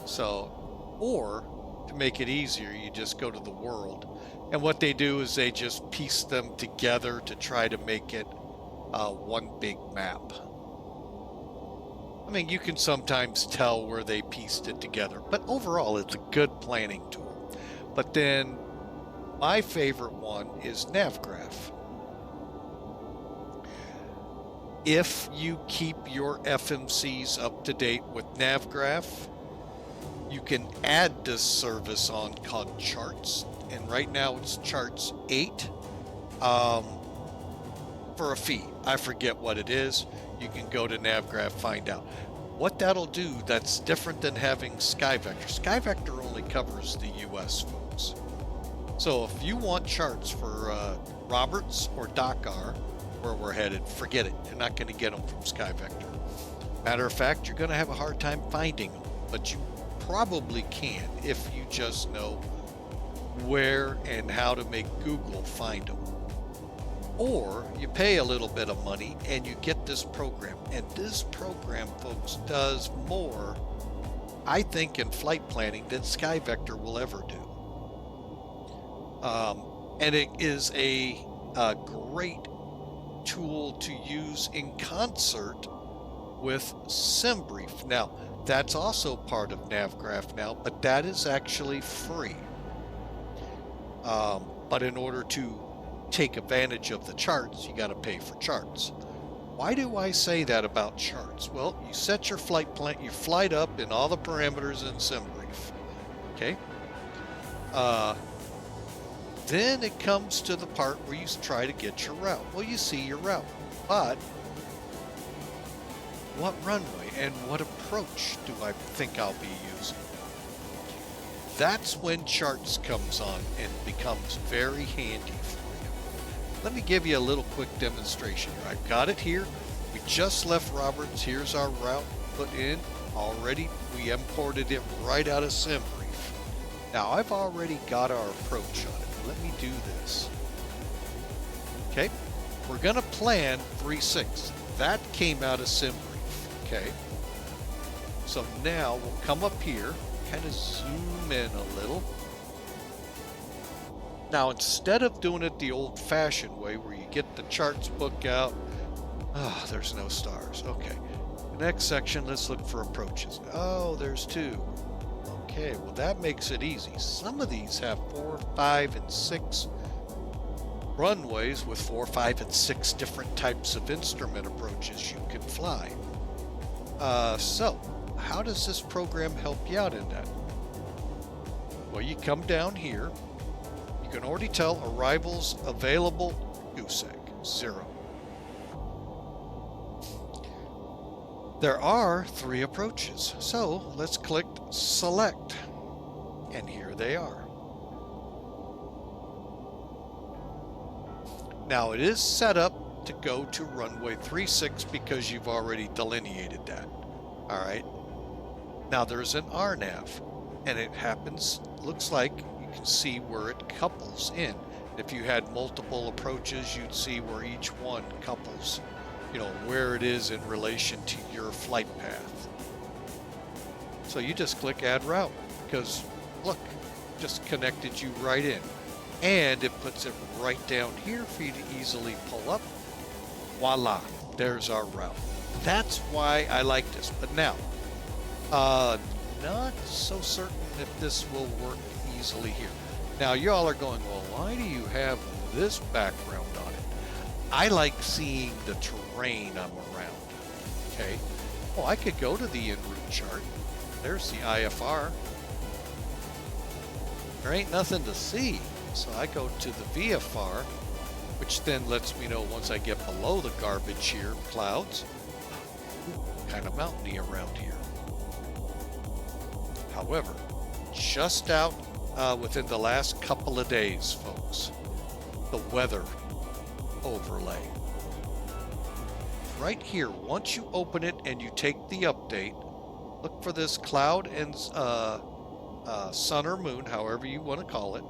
So, or to make it easier, you just go to the world. And what they do is they just piece them together to try to make it one big map. I mean, you can sometimes tell where they pieced it together, but overall it's a good planning tool. But then my favorite one is NavGraph. If you keep your FMCs up to date with NavGraph, you can add this service on called Charts, and right now it's Charts 8 for a fee. I forget what it is. You can go to NavGraph, find out. What that'll do, that's different than having SkyVector. SkyVector only covers the US, folks. So if you want charts for Roberts or Dakar, where we're headed, forget it. You're not going to get them from SkyVector. Matter of fact, you're going to have a hard time finding them, but you probably can if you just know where and how to make Google find them. Or you pay a little bit of money and you get this program. And this program, folks, does more, I think, in flight planning than SkyVector will ever do. And it is a great tool to use in concert with SimBrief. Now, that's also part of NavGraph now, but that is actually free. But in order to take advantage of the charts, you got to pay for charts. Why do I say that about charts? Well, you set your flight plan, you flight up in all the parameters in SimBrief. Okay. Then it comes to the part where you try to get your route. Well, you see your route, but what runway and what approach do I think I'll be using? That's when charts comes on and becomes very handy for you. Let me give you a little quick demonstration here. I've got it here. We just left Roberts. Here's our route put in already. We imported it right out of SimBrief. Now I've already got our approach on it. Let me do this. Okay, we're gonna plan 3-6. That came out of SimBrief. Okay, so now we'll come up here, kind of zoom in a little. Now, instead of doing it the old-fashioned way where you get the charts book out, there's no stars. Okay, the next section, let's look for approaches. Oh, there's 2. Okay, well that makes it easy. Some of these have 4, 5, and 6 runways with 4, 5, and 6 different types of instrument approaches you can fly. So, how does this program help you out in that? Well, you come down here. You can already tell arrivals available, goose egg, 0. There are 3 approaches, so let's click select, and here they are. Now it is set up to go to runway 36 because you've already delineated that. All right. Now there's an RNAV, and it happens, looks like you can see where it couples in. If you had multiple approaches, you'd see where each one couples, you know, where it is in relation to your flight path. So you just click add route because look, just connected you right in, and it puts it right down here for you to easily pull up. Voila, there's our route. That's why I like this. But now, not so certain if this will work easily here. Now y'all are going, well, why do you have this background on it? I like seeing the terrain I'm around. Okay, well, I could go to the en route chart. There's the IFR. There ain't nothing to see, so I go to the VFR, which then lets me know once I get below the garbage here, clouds, kind of mountainy around here. However, just out within the last couple of days, folks, the weather overlay. Right here, once you open it and you take the update, Look for this cloud and sun or moon, however you want to call it.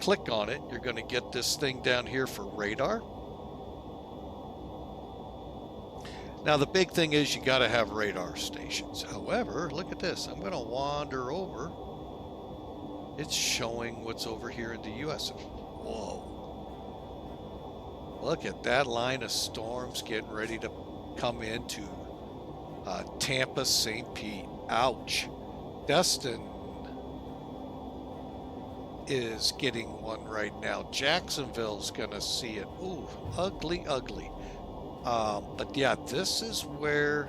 Click on it. You're going to get this thing down here for radar. Now the big thing is you got to have radar stations. However, look at this. I'm going to wander over. It's showing what's over here in the U.S. Whoa. Look at that line of storms getting ready to come into Tampa, St. Pete. Ouch. Destin is getting one right now. Jacksonville's gonna see it. Ooh, ugly, ugly. But yeah, this is where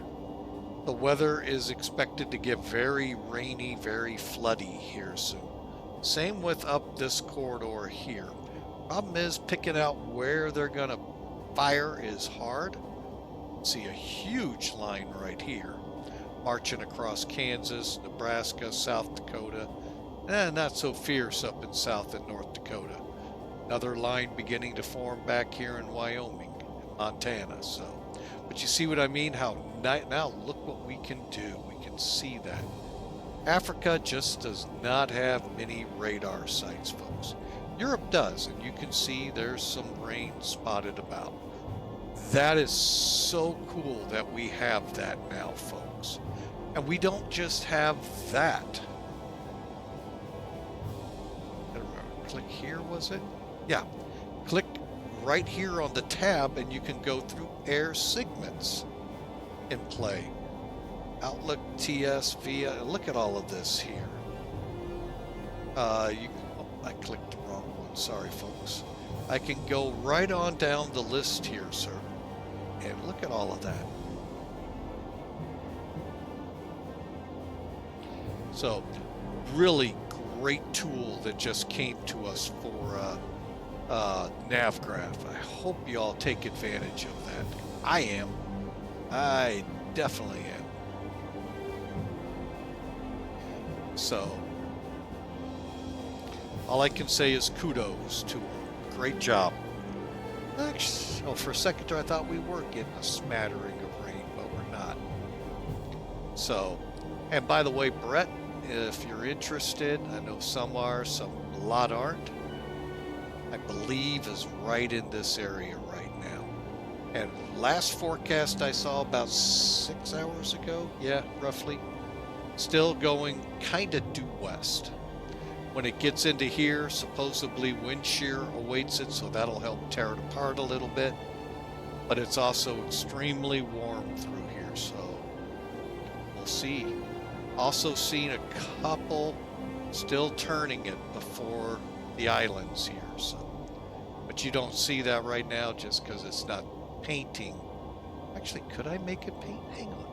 the weather is expected to get very rainy, very floody here soon. Same with up this corridor here. Problem is picking out where they're gonna fire is hard. See a huge line right here, marching across Kansas, Nebraska, South Dakota, and not so fierce up in South and North Dakota. Another line beginning to form back here in Wyoming and Montana. So, but you see what I mean? How now look what we can do. We can see that. Africa just does not have many radar sites, folks. Europe does, and you can see there's some rain spotted about. That is so cool that we have that now, folks. And we don't just have that. I don't remember. Click here, was it? Yeah. Click right here on the tab and you can go through air segments in play. Outlook, TS, VIA. Look at all of this here. I clicked the wrong one. Sorry, folks. I can go right on down the list here, sir. And look at all of that. So, really great tool that just came to us for NavGraph. I hope you all take advantage of that. I am. I definitely am. So, all I can say is kudos to them. Great job. Actually, oh, for a second there I thought we were getting a smattering of rain, but we're not. So, and by the way, Brett, if you're interested, I know some are, a lot aren't. I believe is right in this area right now. And last forecast I saw about 6 hours ago, yeah, roughly, still going kind of due west. When it gets into here, supposedly wind shear awaits it, so that'll help tear it apart a little bit. But it's also extremely warm through here, so we'll see. Also seen a couple still turning it before the islands here, so. But you don't see that right now just because it's not painting. Actually, could I make it paint? Hang on.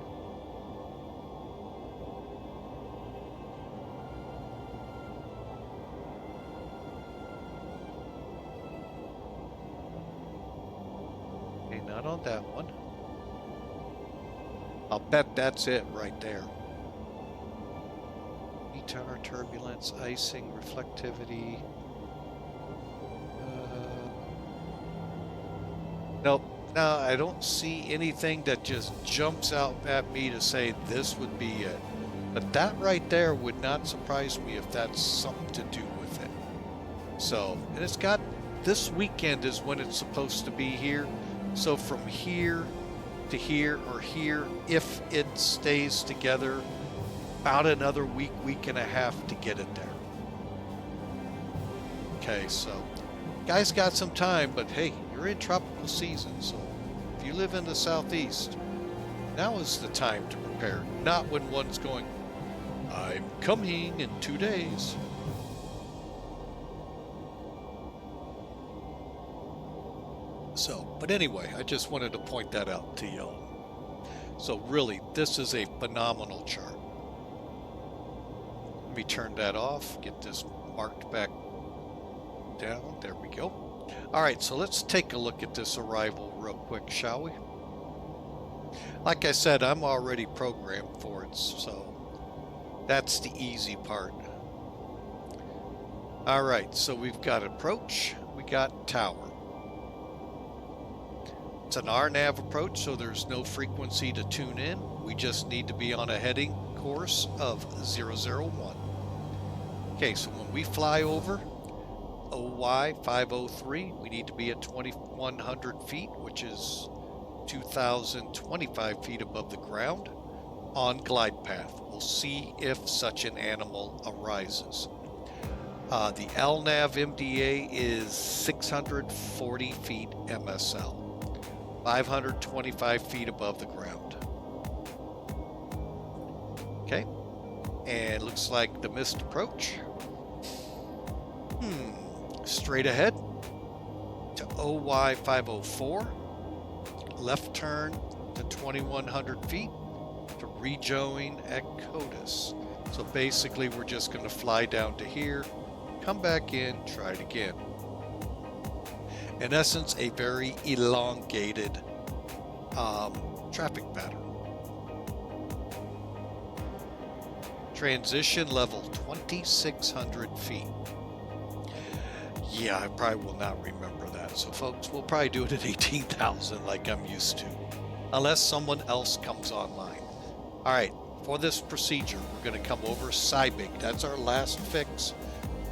Not on that one. I'll bet that's it right there. Tower turbulence, icing, reflectivity. Nope. No, I don't see anything that just jumps out at me to say this would be it. But that right there would not surprise me if that's something to do with it. So, and it's got, this weekend is when it's supposed to be here. So from here to here or here, if it stays together, about another week, week and a half to get it there. Okay, so guys got some time, but hey, you're in tropical season, so if you live in the southeast, now is the time to prepare, not when one's going, I'm coming in 2 days. So, but anyway, I just wanted to point that out to y'all. So really, this is a phenomenal chart. Let me turn that off, get this marked back down. There we go. All right, so let's take a look at this arrival real quick, shall we? Like I said, I'm already programmed for it, so that's the easy part. All right, so we've got approach, we got tower. It's an RNAV approach, so there's no frequency to tune in. We just need to be on a heading course of 001. Okay, so when we fly over OY 503, we need to be at 2,100 feet, which is 2,025 feet above the ground on glide path. We'll see if such an animal arises. The LNAV MDA is 640 feet MSL, 525 feet above the ground. Okay, and looks like the missed approach. Straight ahead to OY 504, left turn to 2,100 feet to rejoin at CODIS. So basically we're just going to fly down to here, come back in, try it again. In essence, a very elongated traffic pattern. Transition level 2,600 feet. Yeah, I probably will not remember that. So folks, we'll probably do it at 18,000 like I'm used to, unless someone else comes online. All right, for this procedure, we're going to come over SIBIG. That's our last fix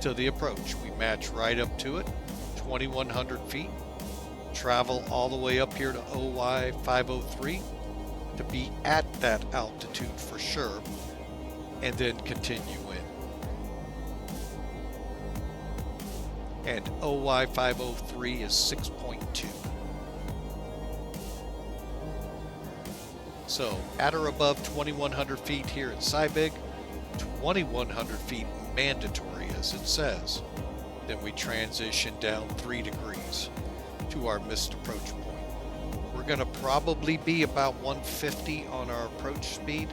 to the approach. We match right up to it, 2,100 feet. Travel all the way up here to OY 503 to be at that altitude for sure, and then continue in. And OY 503 is 6.2. So at or above 2,100 feet here at SIBIG, 2,100 feet mandatory as it says. Then we transition down 3 degrees to our missed approach point. We're going to probably be about 150 on our approach speed.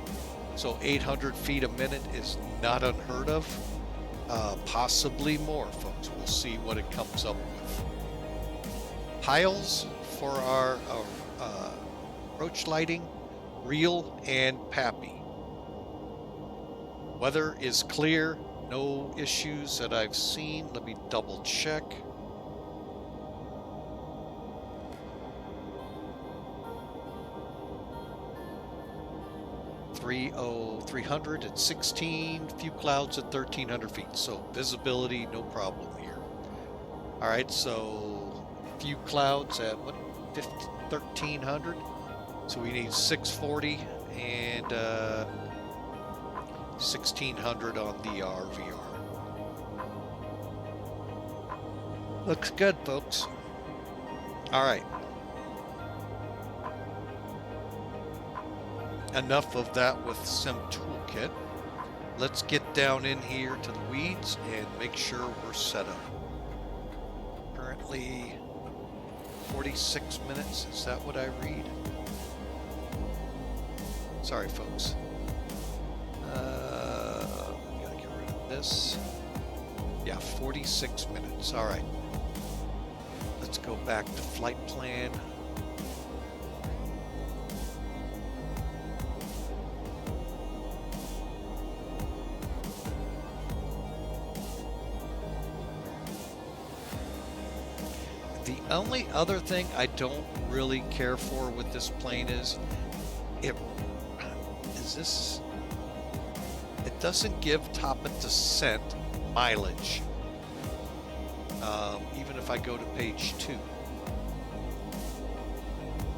So 800 feet a minute is not unheard of. Possibly more, folks. We'll see what it comes up with. Piles for our approach lighting, real and PAPI. Weather is clear, no issues that I've seen. Let me double check. Oh, 316, few clouds at 1,300 feet. So visibility, no problem here. All right, so few clouds at what, 1,300? So we need 640 and 1,600 on the RVR. Looks good, folks. All right. Enough of that with Sim Toolkit. Let's get down in here to the weeds and make sure we're set up. Currently 46 minutes. Is that what I read? Sorry, folks. Gotta get rid of this. Yeah, 46 minutes. All right. Let's go back to flight plan. The only other thing I don't really care for with this plane is it doesn't give top of descent mileage, even if I go to page 2.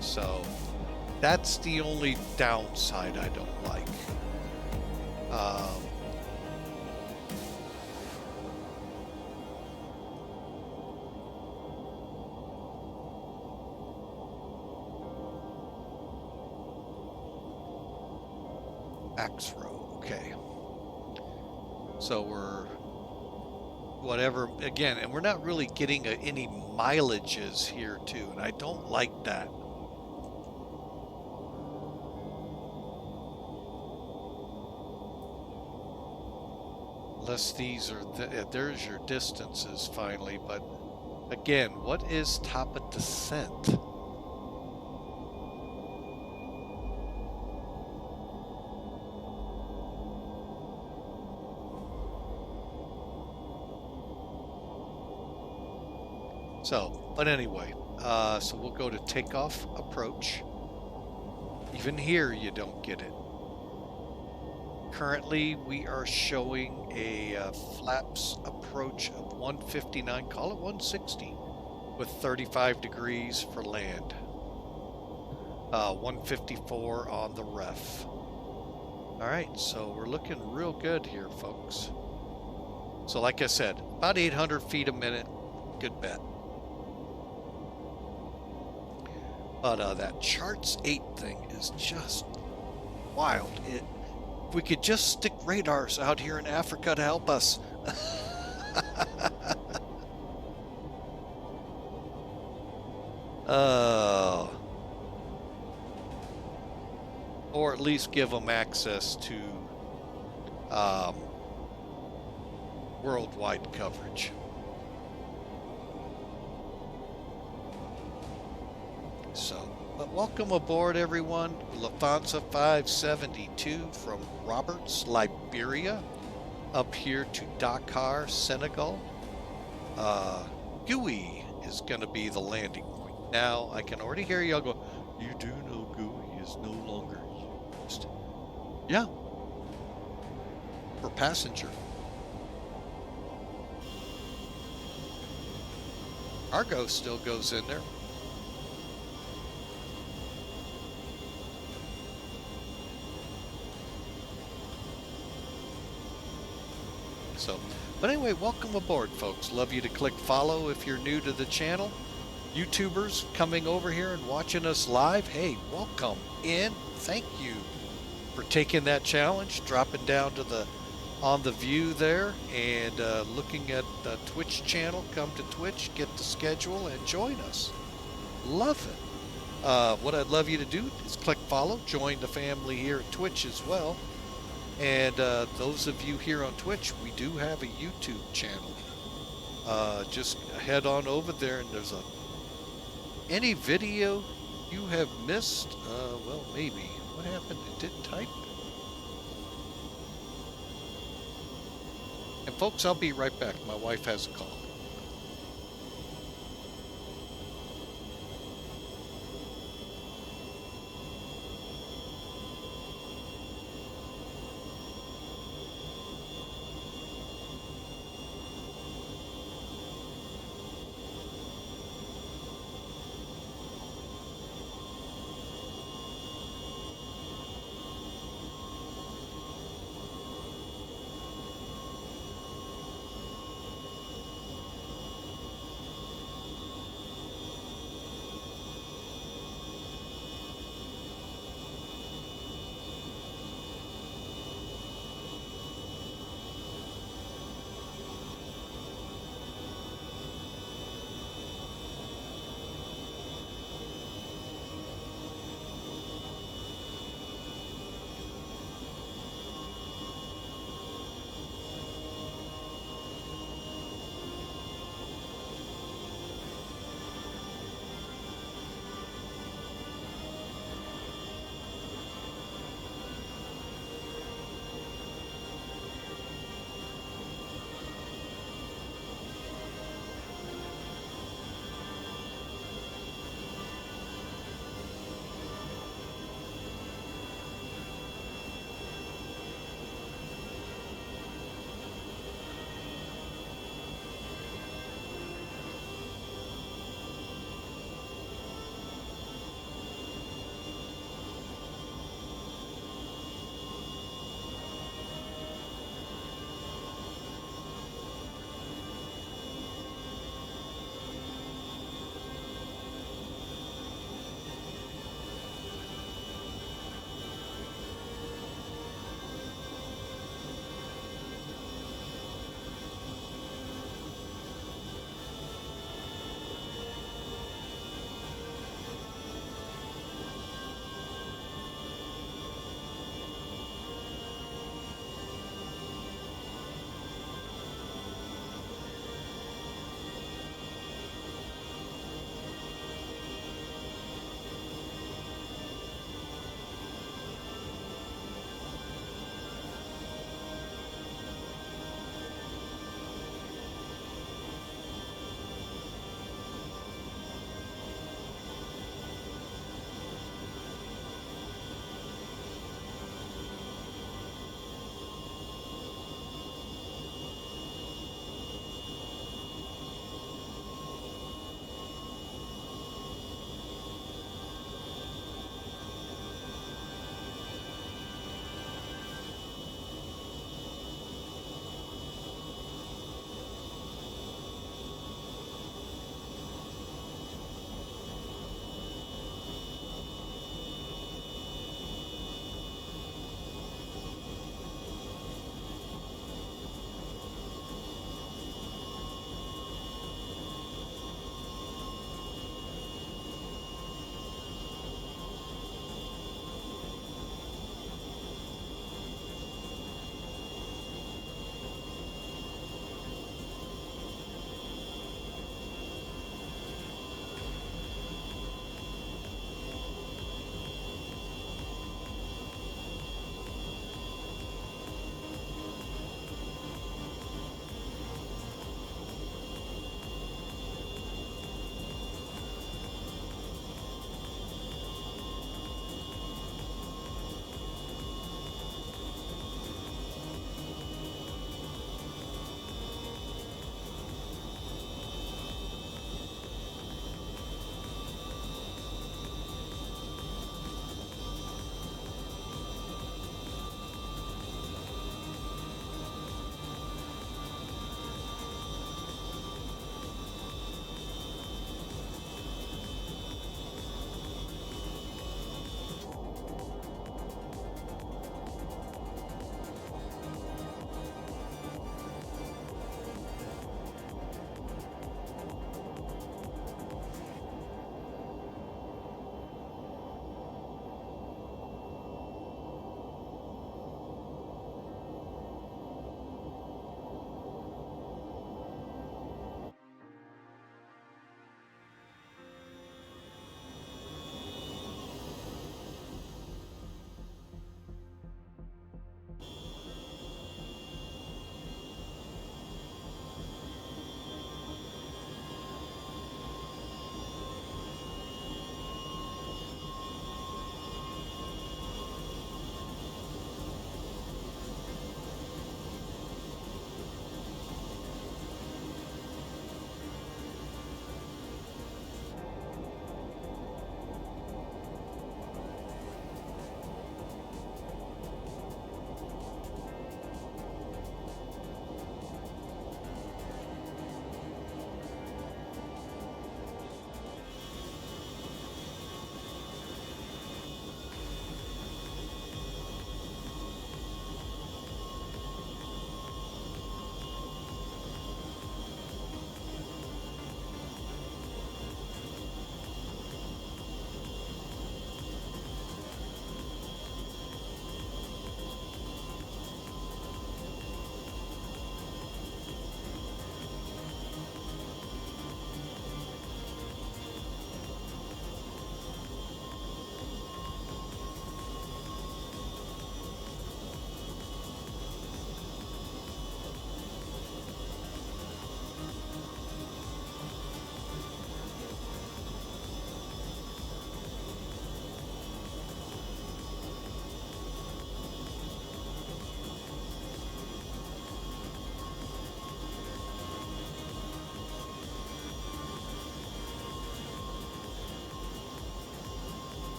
So that's the only downside I don't like. X row, okay. So we're whatever again, and we're not really getting any mileages here too, and I don't like that. Unless these are there's your distances finally, but again, what is top of descent? So, but anyway, so we'll go to takeoff approach. Even here, you don't get it. Currently, we are showing a flaps approach of 159, call it 160, with 35 degrees for land. 154 on the ref. All right, so we're looking real good here, folks. So like I said, about 800 feet a minute, good bet. But that Charts 8 thing is just wild. If we could just stick radars out here in Africa to help us. Or at least give them access to worldwide coverage. So, but welcome aboard, everyone. Lufthansa 572 from Roberts, Liberia, up here to Dakar, Senegal. GOOY is going to be the landing point. Now, I can already hear y'all go, you do know GOOY is no longer used. Yeah. For passenger. Cargo still goes in there. So, but anyway, welcome aboard, folks. Love you to click follow if you're new to the channel. YouTubers coming over here and watching us live, hey, welcome in. Thank you for taking that challenge, dropping down to the on the view there and looking at the Twitch channel. Come to Twitch, get the schedule, and join us. Love it. What I'd love you to do is click follow, join the family here at Twitch as well. And those of you here on Twitch, we do have a YouTube channel. Just head on over there, and there's any video you have missed. Well, maybe. What happened? It didn't type. And folks, I'll be right back. My wife has a call.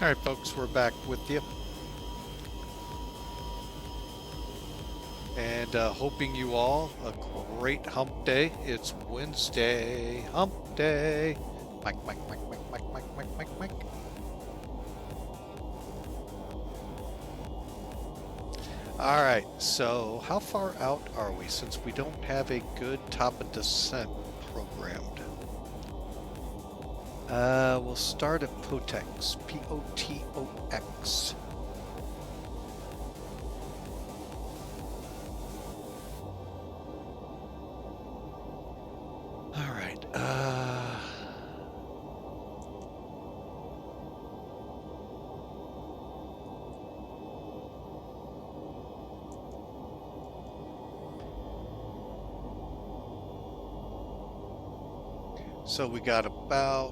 All right, folks, we're back with you. And hoping you all a great hump day. It's Wednesday, hump day. Mike. All right, so how far out are we since we don't have a good top of descent programmed? We'll start at POTOX, P-O-T-O-X. All right, so we got about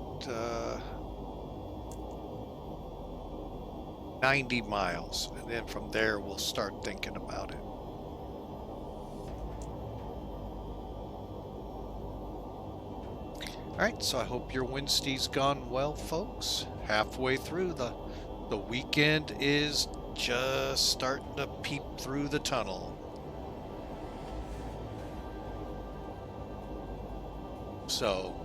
90 miles, and then from there we'll start thinking about it. All right, so I hope your Wednesday's gone well, folks. Halfway through, the weekend is just starting to peep through the tunnel. So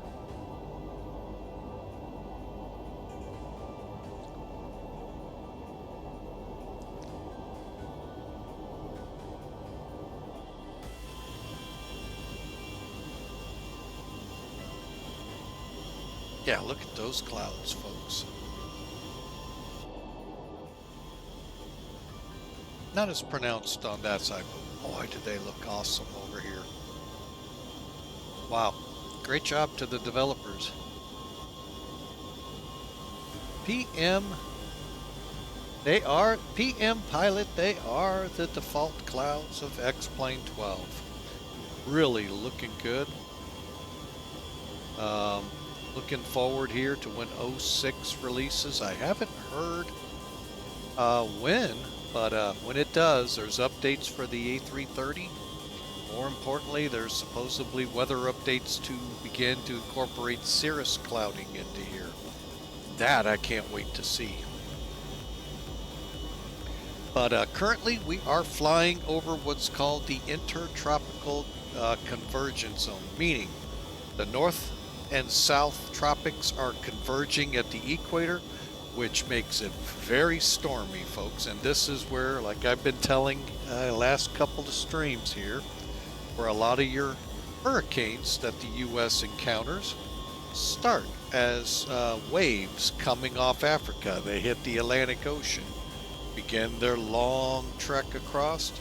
yeah, look at those clouds, folks. Not as pronounced on that side, but boy, do they look awesome over here. Wow, great job to the developers. PM Pilot, they are the default clouds of XP12. Really looking good. Looking forward here to when 06 releases. I haven't heard when, but when it does, there's updates for the A330. More importantly, there's supposedly weather updates to begin to incorporate cirrus clouding into here. That I can't wait to see. But currently we are flying over what's called the intertropical convergence zone, meaning the north and south tropics are converging at the equator, which makes it very stormy, folks. And this is where, like I've been telling last couple of streams here, where a lot of your hurricanes that the U.S. encounters start as waves coming off Africa. They hit the Atlantic Ocean, begin their long trek across,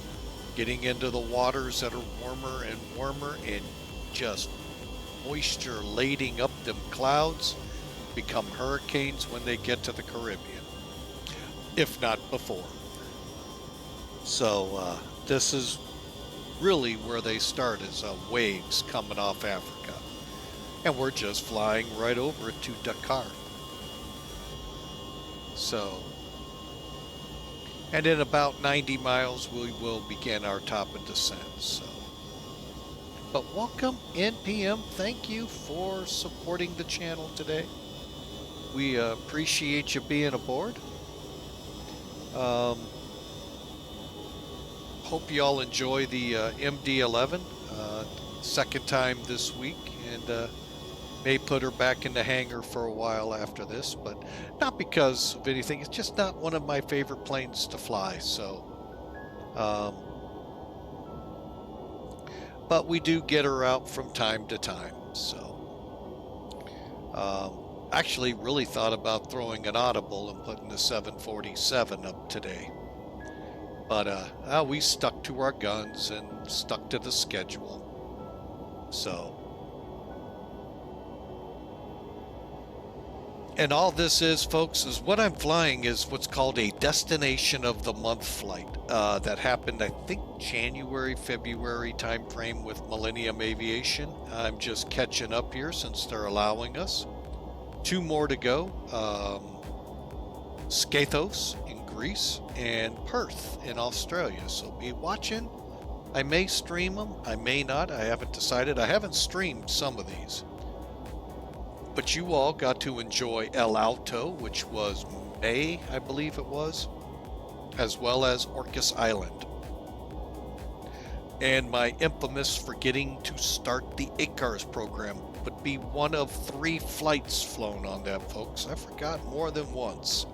getting into the waters that are warmer and warmer, and just moisture lading up them clouds, become hurricanes when they get to the Caribbean, if not before. So this is really where they start, is waves coming off Africa, and we're just flying right over it to Dakar. So, and in about 90 miles we will begin our top of descent. So, but welcome NPM, thank you for supporting the channel today. We appreciate you being aboard. Hope you all enjoy the MD11, second time this week, and may put her back in the hangar for a while after this, but not because of anything. It's just not one of my favorite planes to fly. So, but we do get her out from time to time. So, actually really thought about throwing an audible and putting the 747 up today. But we stuck to our guns and stuck to the schedule. So, and all this is, folks, is what I'm flying is what's called a destination of the month flight that happened, I think, January, February time frame with Millennium Aviation. I'm just catching up here since they're allowing us. 2 more to go. Skeithos in Greece and Perth in Australia. So be watching. I may stream them. I may not. I haven't decided. I haven't streamed some of these. But you all got to enjoy El Alto, which was May, I believe it was, as well as Orcas Island. And my infamous forgetting to start the ACARS program would be one of 3 flights flown on that, folks. I forgot more than once.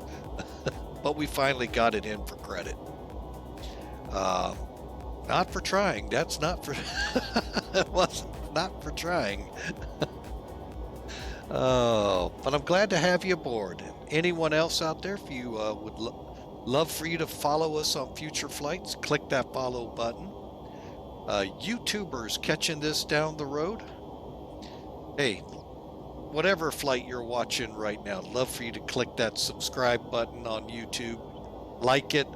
But we finally got it in for credit. Not for trying. That's not for... It wasn't not for trying. Oh, but I'm glad to have you aboard. Anyone else out there, if you would love for you to follow us on future flights, click that follow button. YouTubers catching this down the road, hey, whatever flight you're watching right now, love for you to click that subscribe button on YouTube, like it,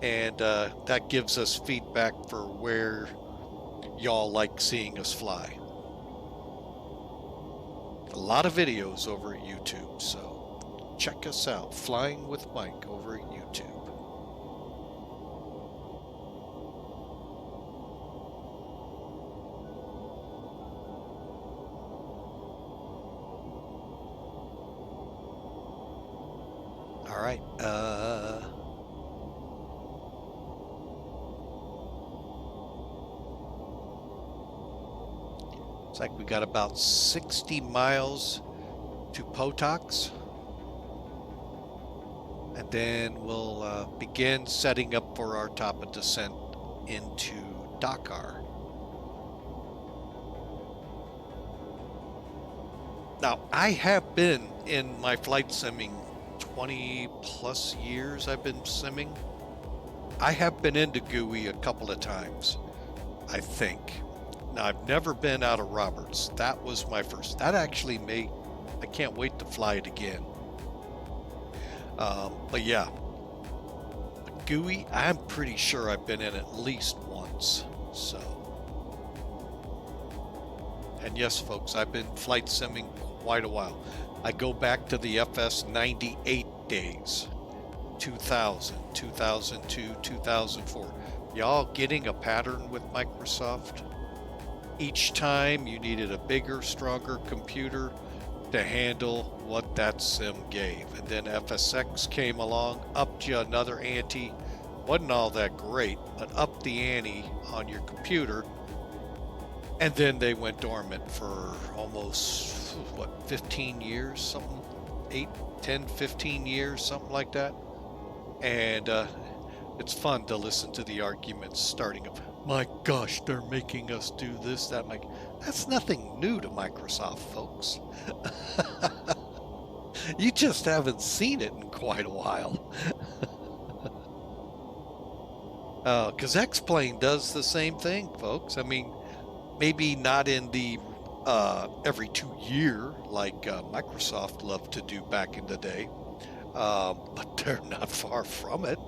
and that gives us feedback for where y'all like seeing us fly. A lot of videos over at YouTube, so check us out, Flying with Mike over at YouTube. All right, looks like we got about 60 miles to Potox, and then we'll begin setting up for our top of descent into Dakar. Now, I have been in my flight simming 20 plus years I've been simming. I have been into GOOY a couple of times, I think. Now, I've never been out of Roberts. That was my first. That actually I can't wait to fly it again. But yeah, GOOY, I'm pretty sure I've been in at least once. So, and yes, folks, I've been flight simming quite a while. I go back to the FS 98 days, 2000, 2002, 2004. Y'all getting a pattern with Microsoft? Each time you needed a bigger, stronger computer to handle what that sim gave. And then FSX came along, upped you another ante. Wasn't all that great, but upped the ante on your computer. And then they went dormant for almost, 15 years, something, 8, 10, 15 years, something like that. And it's fun to listen to the arguments starting of, my gosh, they're making us do this, that. Like, that's nothing new to Microsoft, folks. You just haven't seen it in quite a while. Because X-Plane does the same thing, folks. I mean, maybe not in the every 2 year like Microsoft loved to do back in the day, but they're not far from it.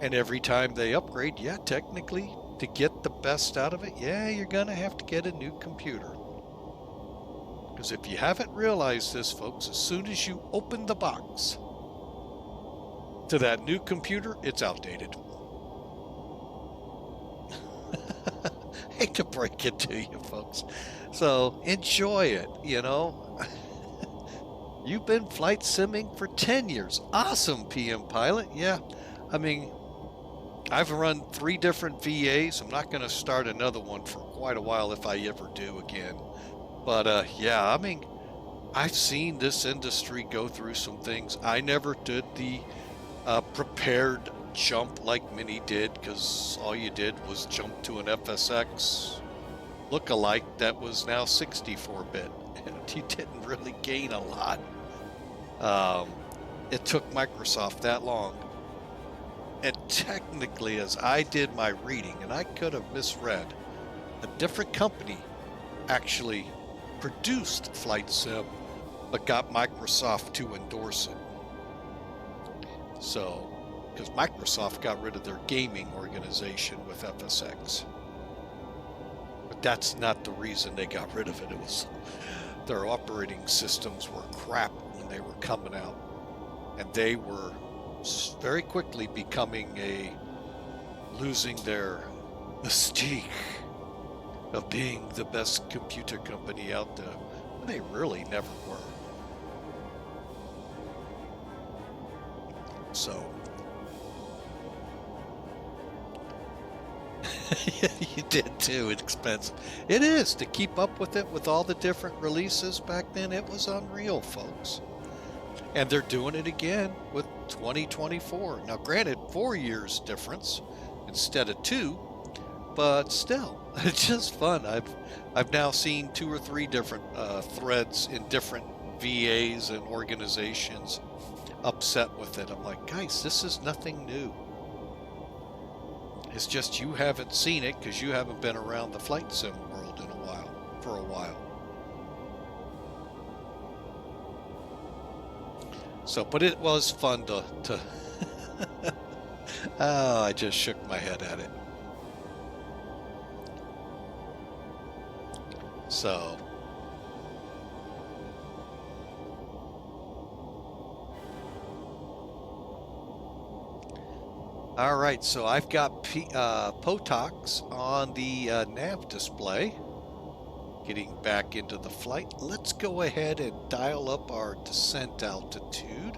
And every time they upgrade, yeah, technically, to get the best out of it, yeah, you're gonna have to get a new computer. Because if you haven't realized this, folks, as soon as you open the box to that new computer, it's outdated. Hate to break it to you, folks. So enjoy it, you know. You've been flight simming for 10 years. Awesome, PM Pilot. Yeah, I mean, I've run 3 different VAs. I'm not going to start another one for quite a while if I ever do again. But yeah, I mean, I've seen this industry go through some things. I never did the prepared jump like many did, because all you did was jump to an FSX look-alike that was now 64-bit. And you didn't really gain a lot. It took Microsoft that long. And technically, as I did my reading, and I could have misread, a different company actually produced Flight Sim, but got Microsoft to endorse it. So, because Microsoft got rid of their gaming organization with FSX. But that's not the reason they got rid of it. It was their operating systems were crap when they were coming out. And they were very quickly losing their mystique of being the best computer company out there. They really never were. So you did too. It's expensive. It is to keep up with it with all the different releases back then. It was unreal, folks. And they're doing it again with 2024. Now, granted, 4 years difference instead of 2, but still, it's just fun. I've now seen 2 or 3 different threads in different VAs and organizations upset with it. I'm like, guys, this is nothing new. It's just you haven't seen it because you haven't been around the flight sim world for a while. So, but it was fun to oh, I just shook my head at it. So, all right, so I've got POTOX on the nav display. Getting back into the flight, let's go ahead and dial up our descent altitude.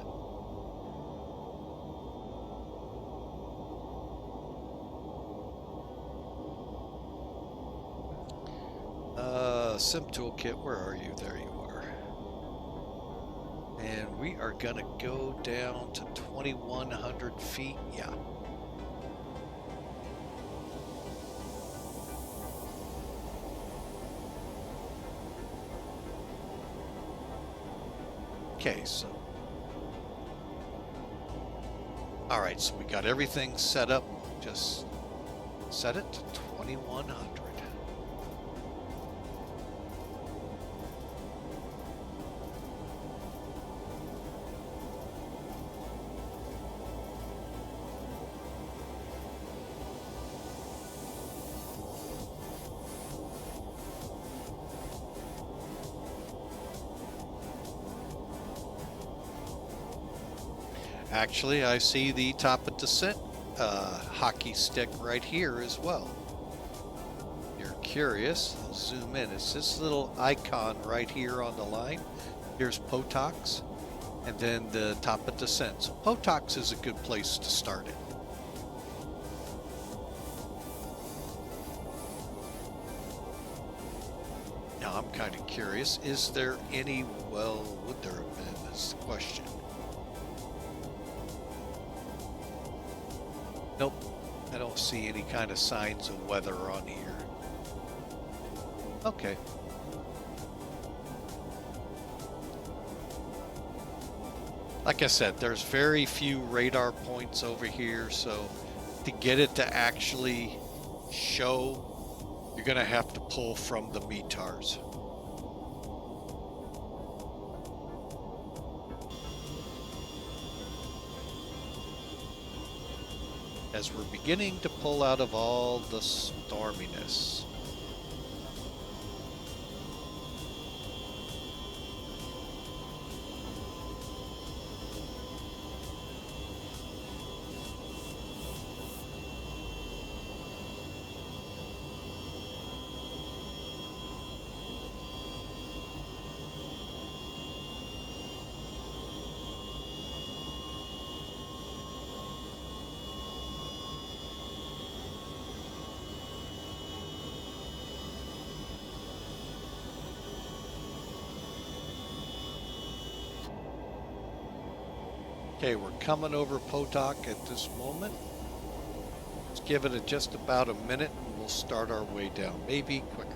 Sim Toolkit, where are you? There you are. And we are gonna go down to 2,100 feet. Yeah. Okay, so all right, so we got everything set up. Just set it to 2,100. Actually, I see the top of descent hockey stick right here as well. You're curious, I'll zoom in. It's this little icon right here on the line. Here's POTOX, and then the top of descent. So POTOX is a good place to start it. Now I'm kind of curious, is there any, well, would there have been, is the question. Nope, I don't see any kind of signs of weather on here. Okay. Like I said, there's very few radar points over here, so to get it to actually show, you're gonna have to pull from the METARs. As we're beginning to pull out of all the storminess. Okay, we're coming over Potok at this moment. Let's give it just about a minute and we'll start our way down, maybe quicker.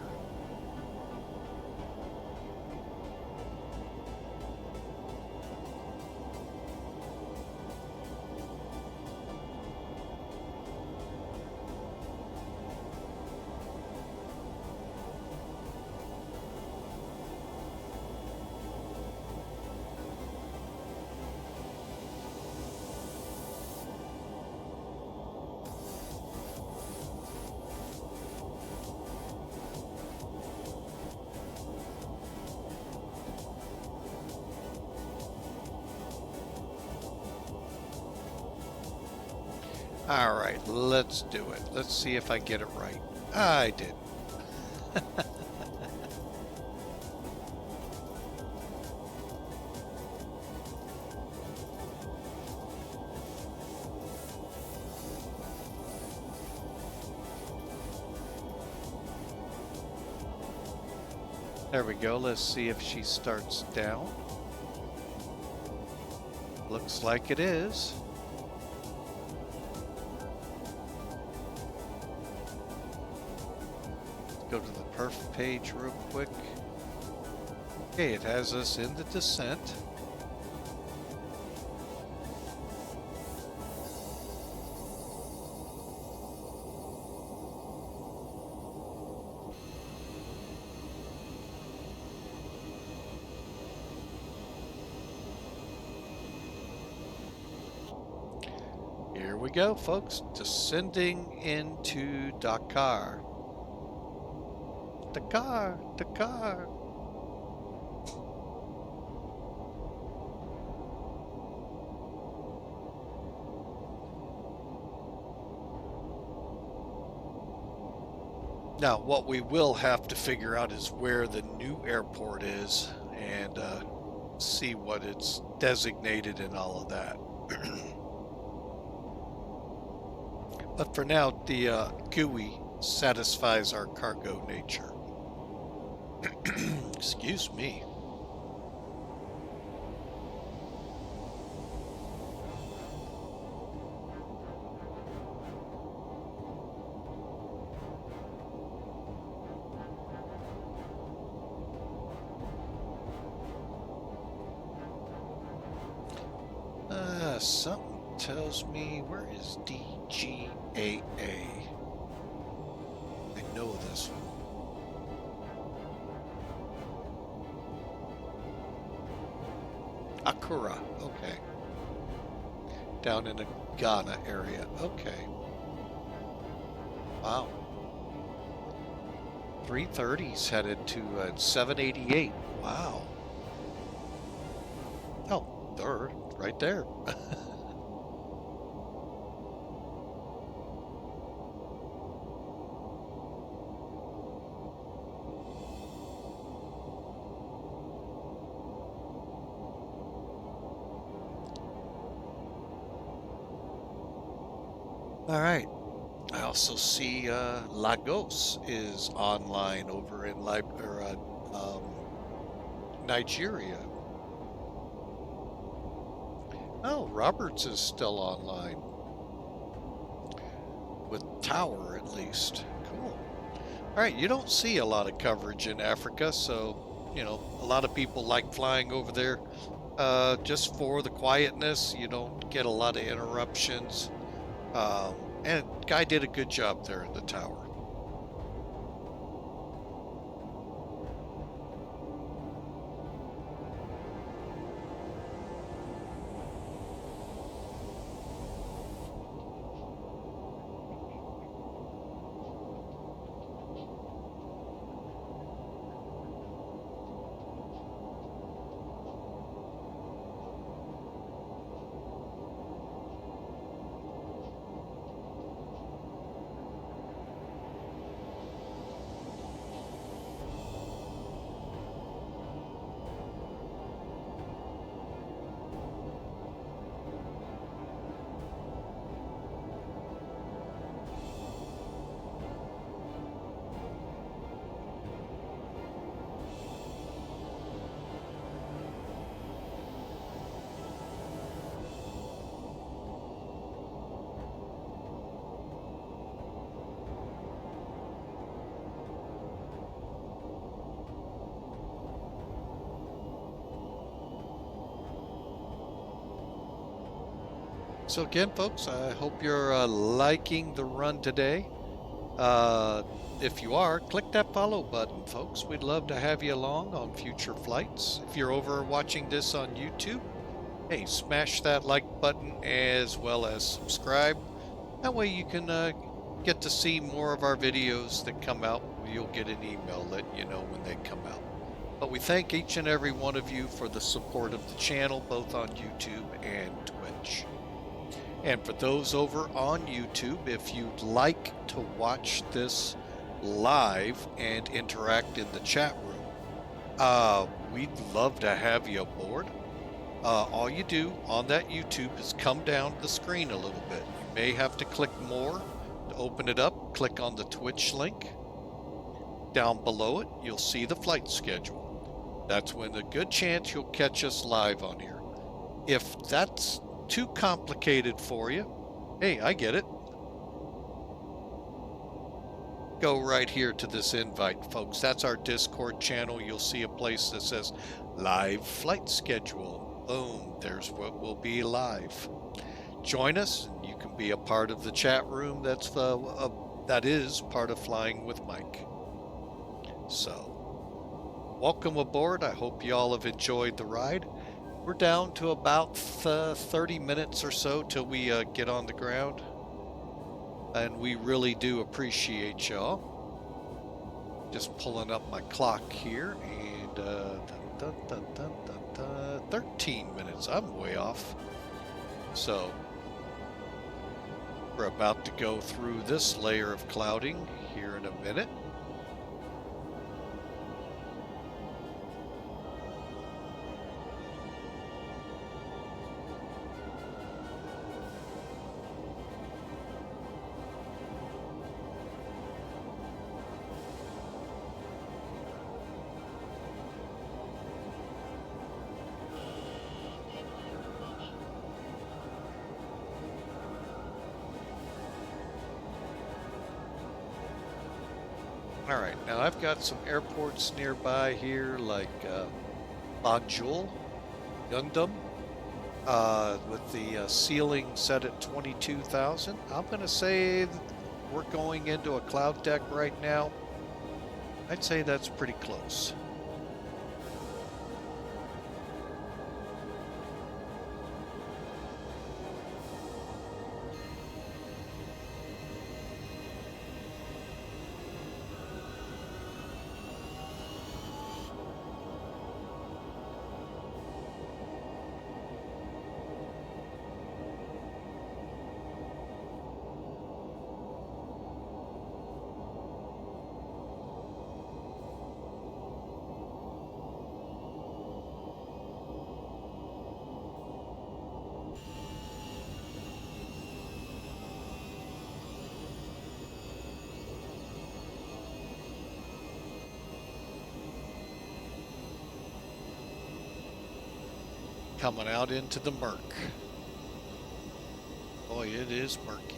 All right, let's do it. Let's see if I get it right. I did. There we go. Let's see if she starts down. Looks like it is. Let's go to the perf page real quick. Okay, it has us in the descent. Here we go, folks. Descending into Dakar. Dakar, Dakar. Now, what we will have to figure out is where the new airport is and see what it's designated and all of that. But for now, the GOOY satisfies our cargo nature. Excuse me. Something tells me, where is DGAA? I know this one. Accra, okay. Down in the Ghana area, okay. Wow. 330's headed to 788, wow. Oh, they're right there. All right. I also see Lagos is online over in Nigeria. Oh, Roberts is still online. With Tower, at least. Cool. All right, you don't see a lot of coverage in Africa, so, you know, a lot of people like flying over there just for the quietness. You don't get a lot of interruptions. And guy did a good job there in the tower. So again, folks, I hope you're liking the run today. If you are, click that follow button, folks. We'd love to have you along on future flights. If you're over watching this on YouTube, hey, smash that like button as well as subscribe. That way you can get to see more of our videos that come out. You'll get an email letting you know when they come out. But we thank each and every one of you for the support of the channel, both on YouTube and Twitch. And for those over on YouTube, if you'd like to watch this live and interact in the chat room, we'd love to have you aboard. All you do on that YouTube is come down the screen a little bit. You may have to click more to open it up. Click on the Twitch link. Down below it, you'll see the flight schedule. That's when a good chance you'll catch us live on here. If that's too complicated for you, hey, I get it. Go right here to this invite, folks. That's our Discord channel. You'll see a place that says live flight schedule. Boom, there's what will be live. Join us, and you can be a part of the chat room. That is part of Flying with Mike. So, welcome aboard. I hope you all have enjoyed the ride. We're down to about 30 minutes or so till we get on the ground. And we really do appreciate y'all. Just pulling up my clock here, and 13 minutes. I'm way off. So, we're about to go through this layer of clouding here in a minute. Alright, now I've got some airports nearby here like Banjul, Gundam, with the ceiling set at 22,000. I'm going to say that we're going into a cloud deck right now. I'd say that's pretty close. Coming out into the murk. Boy, it is murky.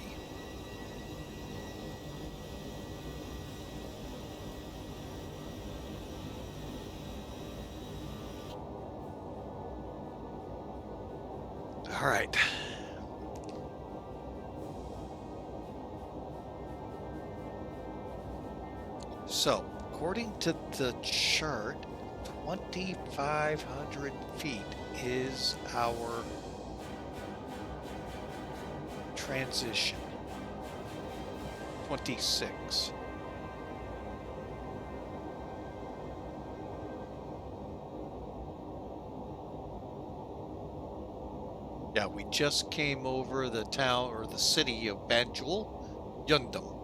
All right. So, according to the chart, 2,500 feet is our transition. 26. Yeah, we just came over the town or the city of Banjul, Gundam.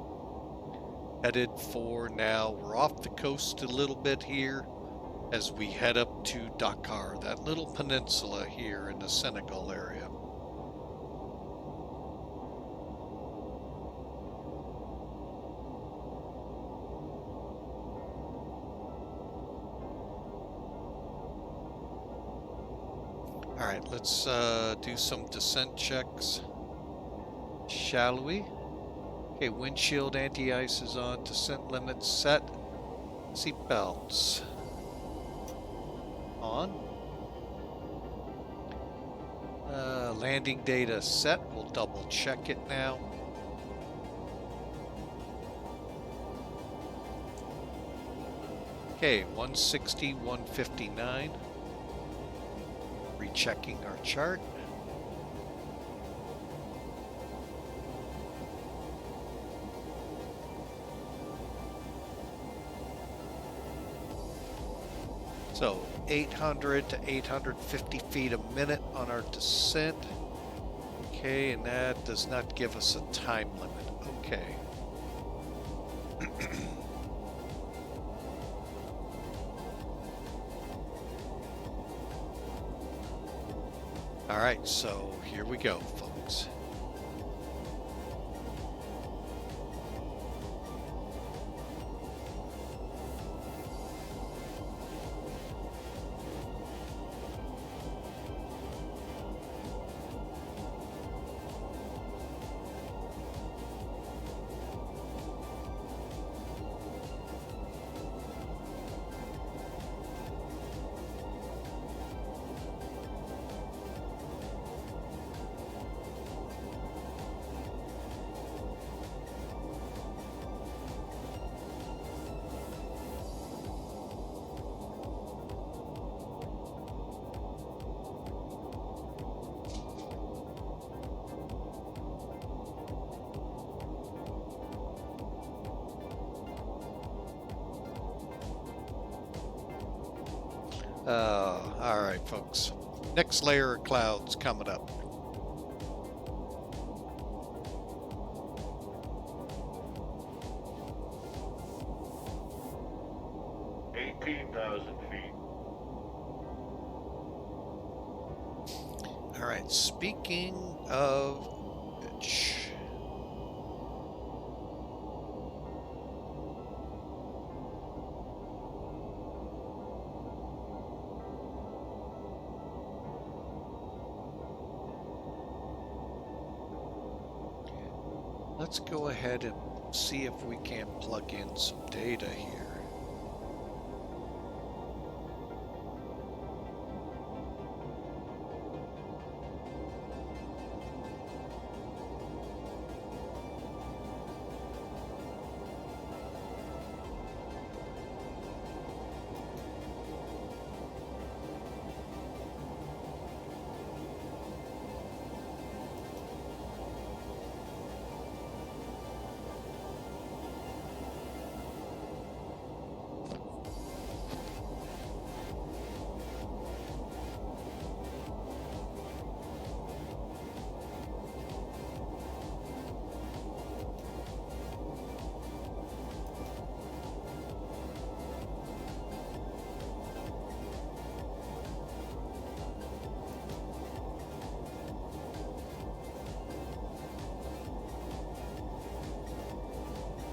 Headed for now, we're off the coast a little bit here as we head up to Dakar, that little peninsula here in the Senegal area. All right, let's do some descent checks, shall we? Okay, windshield anti-ice is on, descent limits set, seat belts on. Landing data set, we'll double check it now. Okay, 160, 159. Rechecking our chart. So 800 to 850 feet a minute on our descent. Okay, and that does not give us a time limit. Okay. All right, so here we go, folks. All right, folks. Next layer of clouds coming up. All right, speaking of which, let's go ahead and see if we can plug in some data here.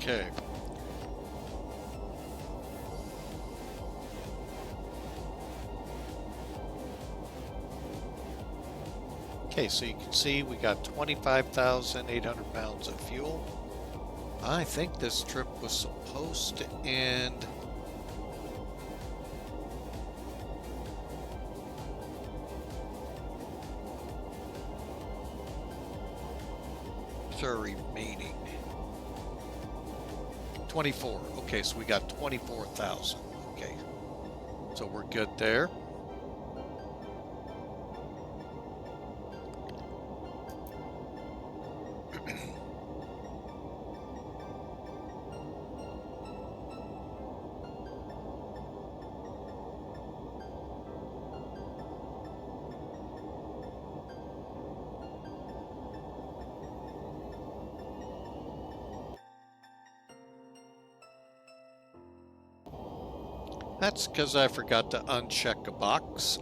Okay. Okay, so you can see we got 25,800 pounds of fuel. I think this trip was supposed to end remaining 24. Okay, so we got 24,000. Okay, so we're good there. That's because I forgot to uncheck a box.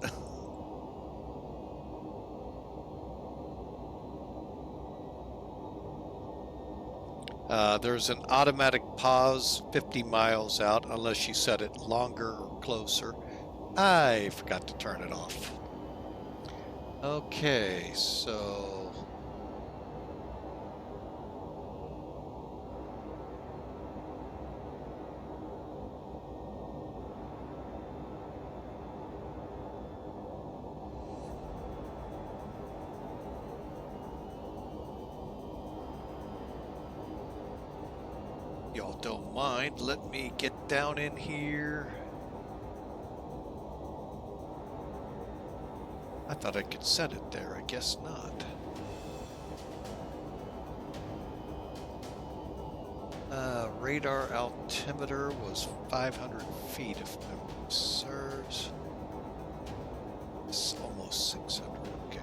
There's an automatic pause 50 miles out unless you set it longer or closer. I forgot to turn it off. Okay, so y'all don't mind, let me get down in here. I thought I could set it there, I guess not. Radar altimeter was 500 feet if memory serves. It's almost 600, okay.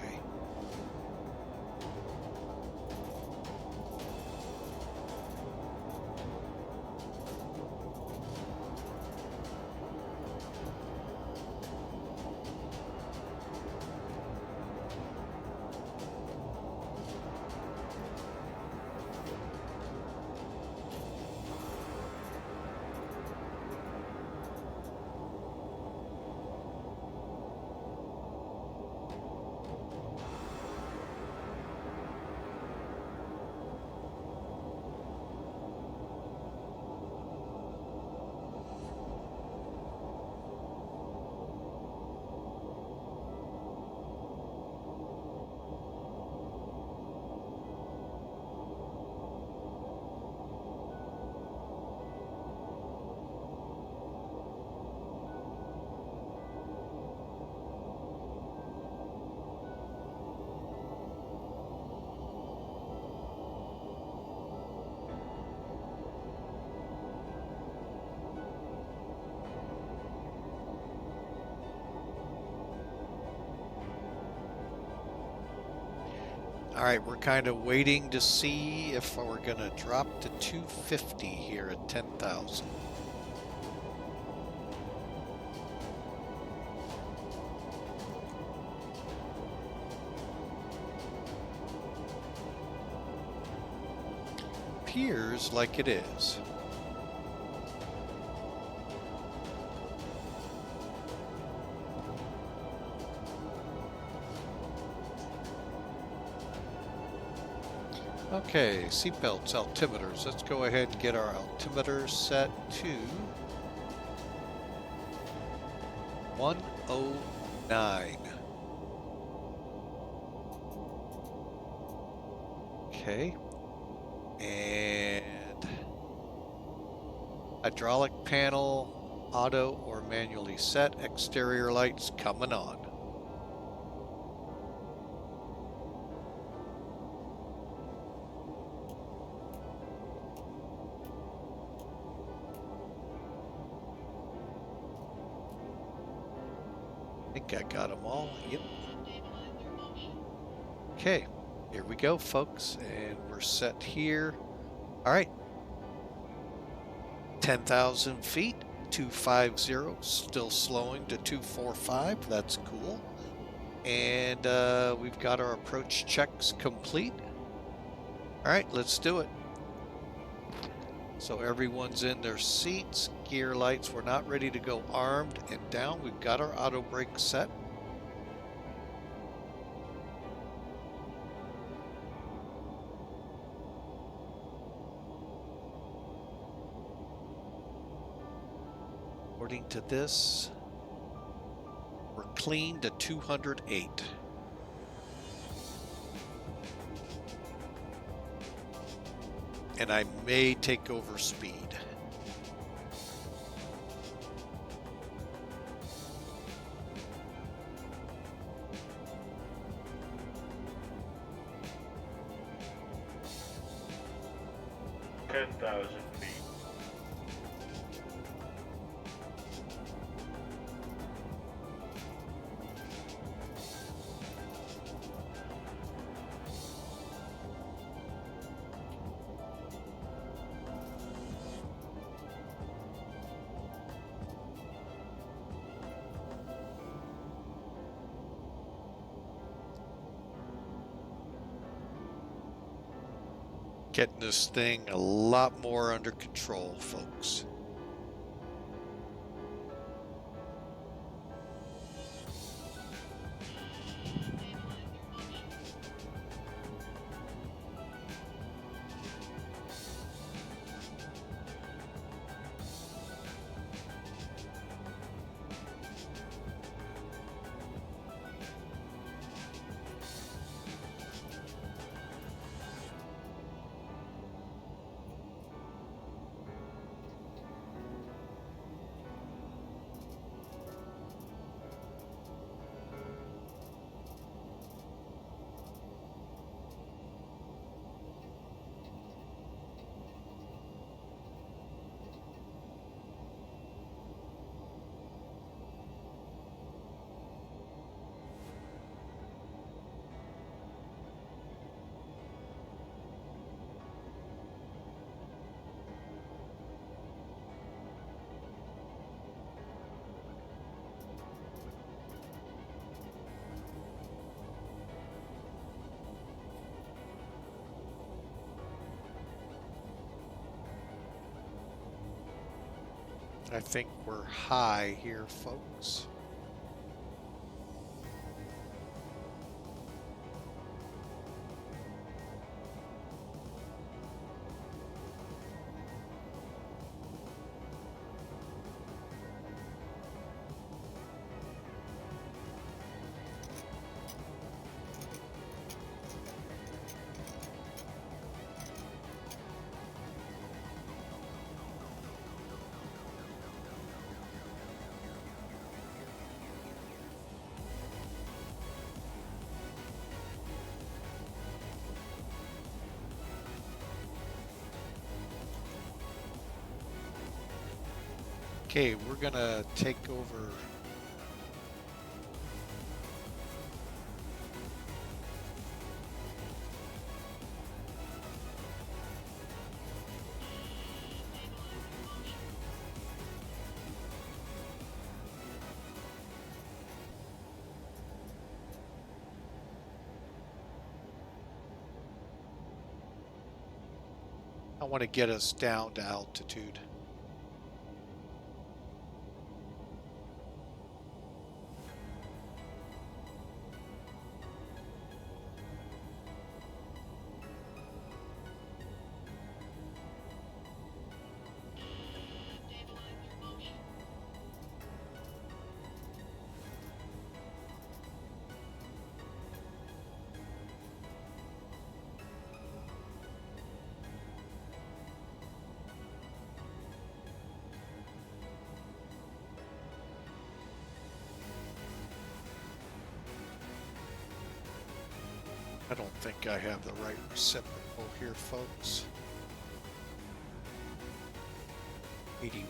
All right, we're kind of waiting to see if we're going to drop to 250 here at 10,000. Appears like it is. Okay, seatbelts, altimeters. Let's go ahead and get our altimeters set to 109. Okay. And hydraulic panel, auto or manually set, exterior lights coming on. I think I got them all. Yep. Okay, here we go, folks, and we're set here. All right. 10,000 feet, 250, still slowing to 245. That's cool. And we've got our approach checks complete. All right, let's do it. So everyone's in their seats, gear lights. We're not ready to go armed and down. We've got our auto brake set. According to this, we're clean to 208. And I may take over speed. Getting this thing a lot more under control, folks. I think we're high here, folks. Okay, we're gonna take over. I want to get us down to altitude. I don't think I have the right reciprocal here, folks. 81.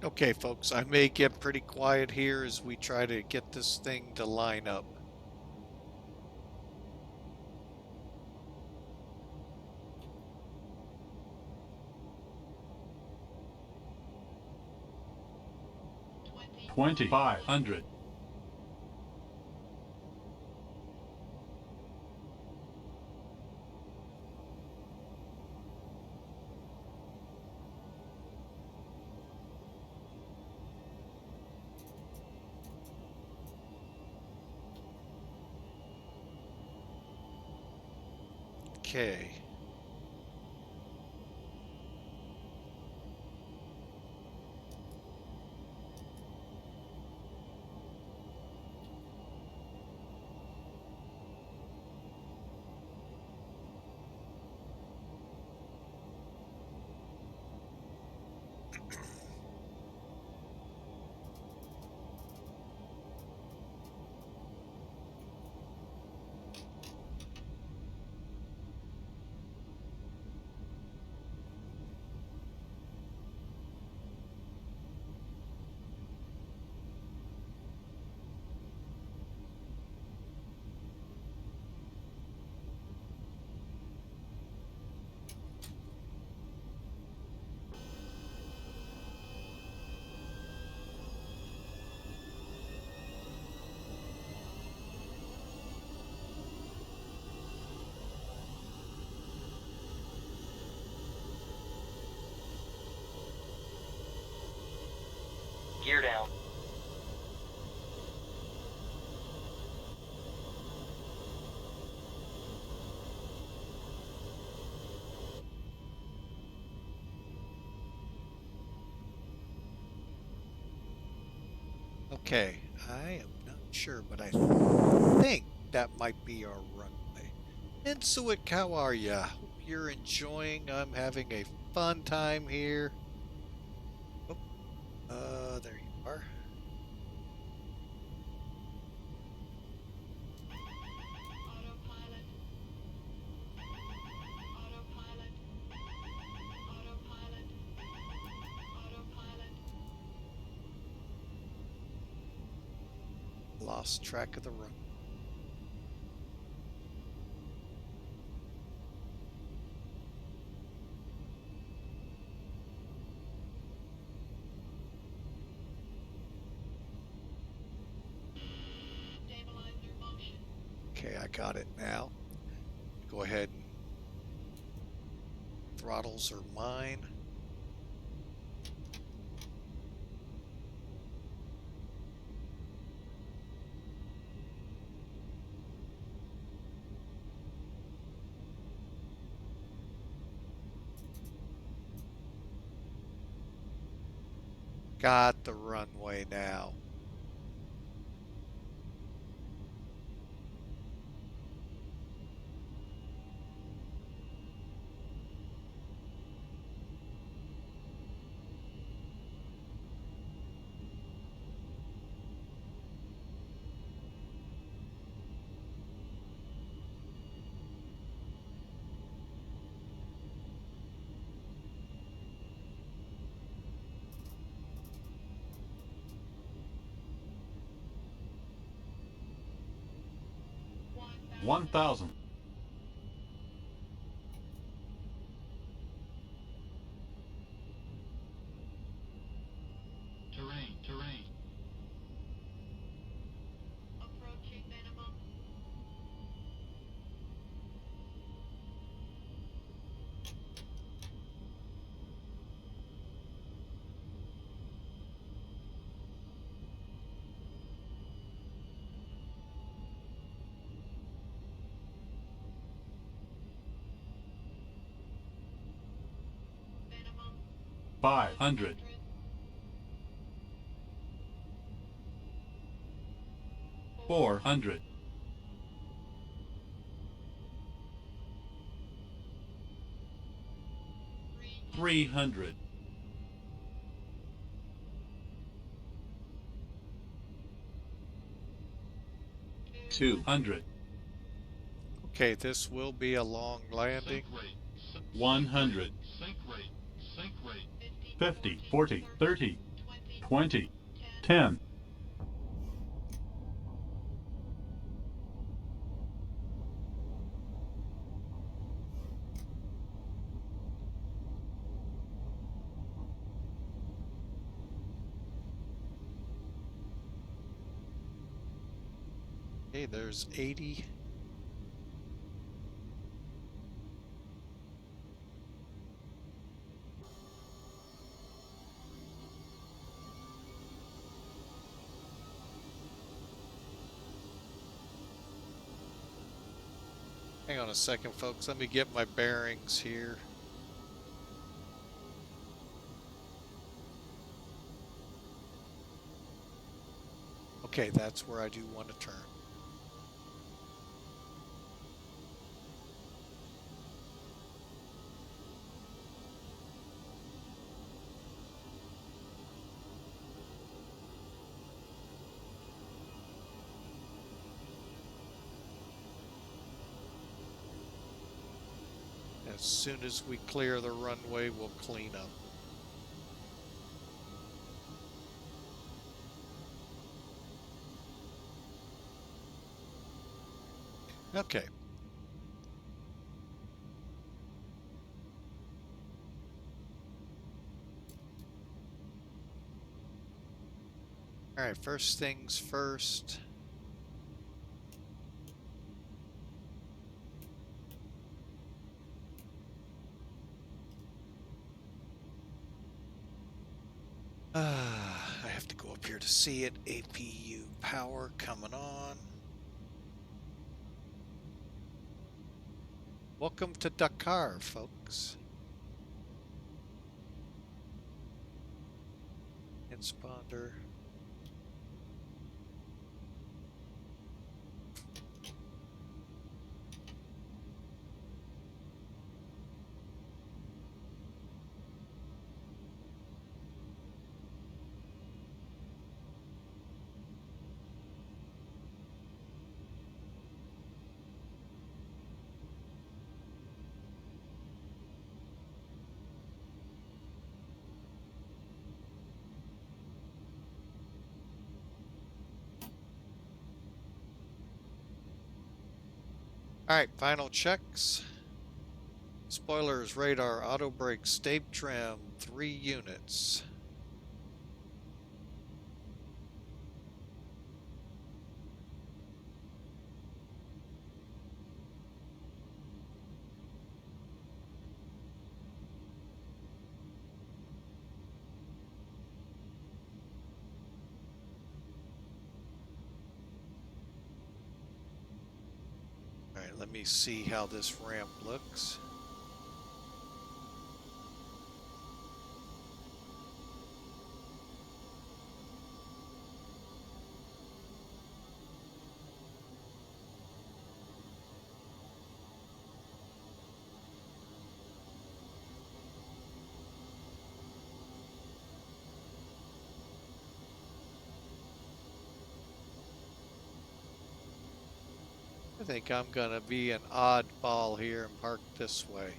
Okay, folks, I may get pretty quiet here as we try to get this thing to line up. $2,500. Okay. Gear down. Okay, I am not sure, but I think that might be our runway. Insuit, how are ya? Hope you're enjoying. I'm having a fun time here. Oh, there you are. Lost track of the run. Okay, I got it now. Go ahead and throttles are mine. Got the runway now. One thousand. Terrain. Approaching minimum. Minimum. 500. 400. 300. 200. Okay, this will be a long landing. 100. 50, 40, 30, 20, 10. Okay, there's 80. Hang on a second, folks. Let me get my bearings here. Okay, that's where I do want to turn. As soon as we clear the runway, we'll clean up. Okay. All right, first things first. I have to go up here to see it. APU power coming on. Welcome to Dakar, folks. Transponder. All right, final checks. Spoilers, radar, auto brake, state trim, 3 units. All right, let me see how this ramp looks. I think I'm gonna be an oddball here and park this way.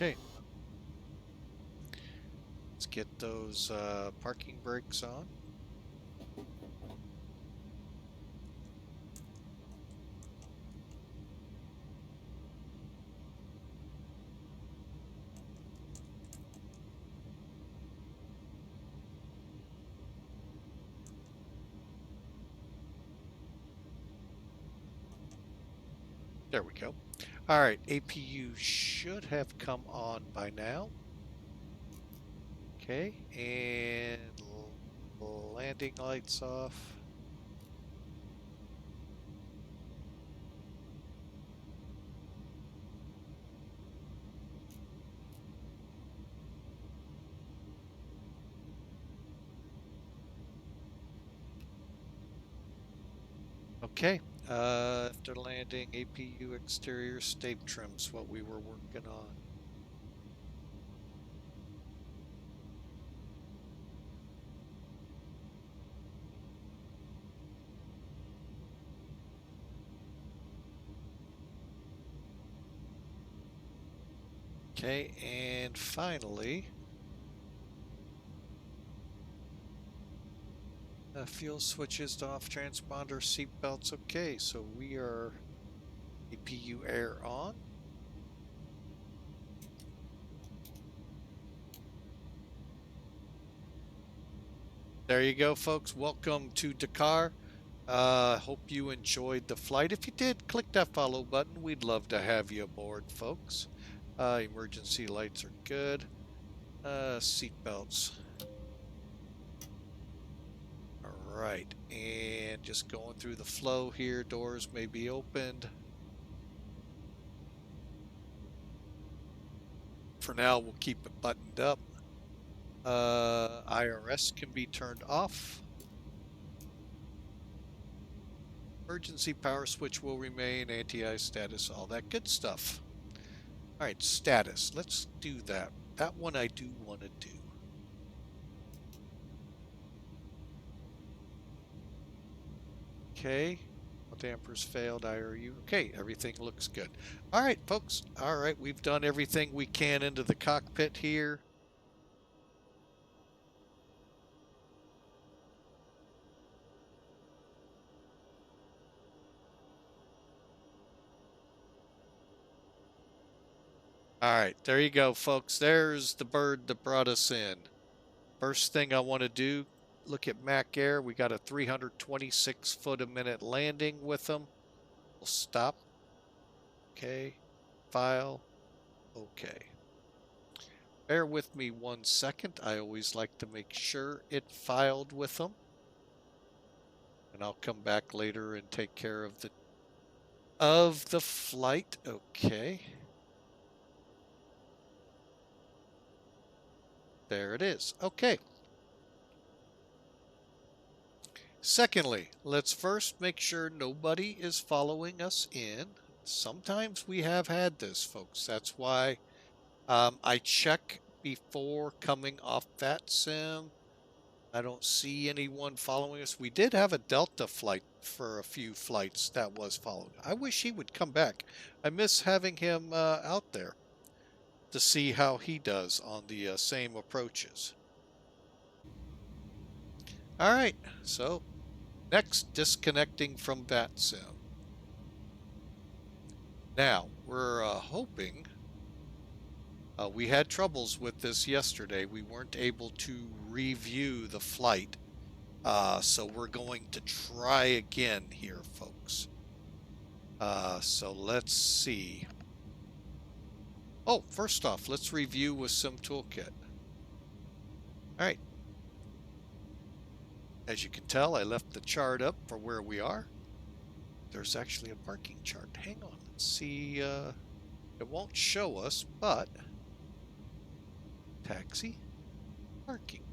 Okay. Let's get those parking brakes on. There we go. All right, APU should have come on by now. Okay, and landing lights off. Okay, after landing, APU exterior state trim's what we were working on. Okay, and finally, fuel switches off, transponder, seat belts. Okay, so we are APU air on. There you go, folks. Welcome to Dakar. Hope you enjoyed the flight. If you did, click that follow button. We'd love to have you aboard, folks. Emergency lights are good. Seat belts. All right, and just going through the flow here. Doors may be opened. For now, we'll keep it buttoned up. IRS can be turned off. Emergency power switch will remain, anti-ice status, all that good stuff. All right, status. Let's do that. That one I do want to do. Okay. Dampers failed, IRU. Okay, everything looks good. All right, folks. All right, we've done everything we can into the cockpit here. All right, there you go, folks. There's the bird that brought us in. First thing I want to do, look at Mac Air. We got a 326 foot a minute landing with them. We'll stop. Okay. File. Okay. Bear with me 1 second. I always like to make sure it filed with them. And I'll come back later and take care of the of the flight. Okay. There it is. Okay. Secondly, let's first make sure nobody is following us in. Sometimes we have had this, folks. That's why I check before coming off VATSIM. I don't see anyone following us. We did have a Delta flight for a few flights that was following. I wish he would come back. I miss having him out there to see how he does on the same approaches. All right, so next, disconnecting from VATSIM. Now, we're hoping, we had troubles with this yesterday. We weren't able to review the flight. So we're going to try again here, folks. So let's see. Oh, first off, let's review with SimToolkit. All right. As you can tell, I left the chart up for where we are. There's actually a parking chart. Hang on. Let's see. It won't show us, but taxi, parking.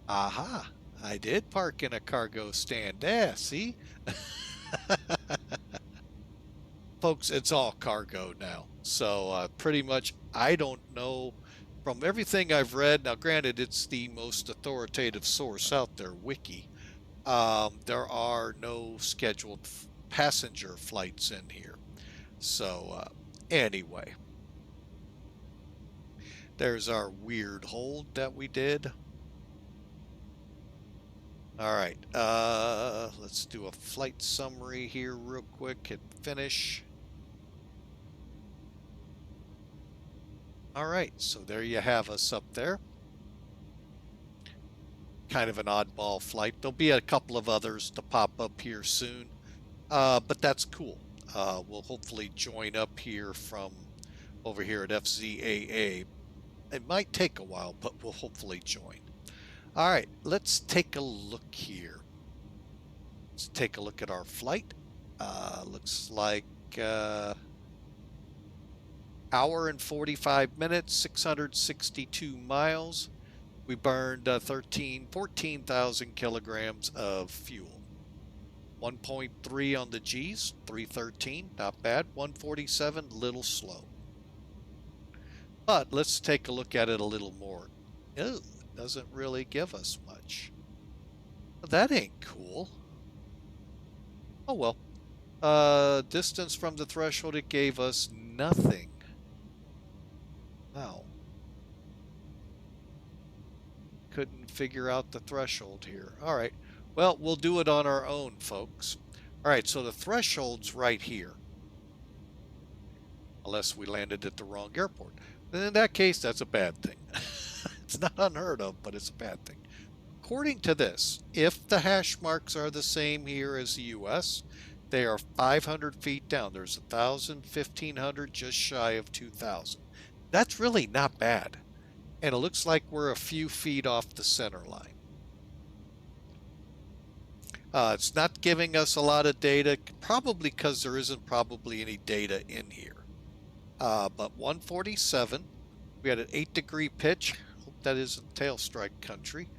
Aha. I did park in a cargo stand. Yeah, see? Folks, it's all cargo now. So pretty much, I don't know. From everything I've read, now granted, it's the most authoritative source out there, Wiki. There are no scheduled passenger flights in here. So anyway, there's our weird hold that we did. All right, let's do a flight summary here real quick. Hit finish. All right, so there you have us up there. Kind of an oddball flight. There'll be a couple of others to pop up here soon, but that's cool. We'll hopefully join up here from over here at FZAA. It might take a while, but we'll hopefully join. All right, let's take a look here. Let's take a look at our flight. Looks like hour and 45 minutes, 662 miles. We burned 14,000 kilograms of fuel. 1.3 on the G's, 313, not bad. 147, little slow. But let's take a look at it a little more. Ew, doesn't really give us much. That ain't cool. Oh well. Distance from the threshold, it gave us nothing. Wow. Couldn't figure out the threshold here. All right. Well, we'll do it on our own, folks. All right, so the threshold's right here. Unless we landed at the wrong airport. Then in that case, that's a bad thing. It's not unheard of, but it's a bad thing. According to this, if the hash marks are the same here as the US, they are 500 feet down. There's 1,000, 1,500, just shy of 2,000. That's really not bad. And it looks like we're a few feet off the center line. It's not giving us a lot of data, probably because there isn't probably any data in here. But 147, we had an 8-degree pitch. Hope that isn't tail strike country.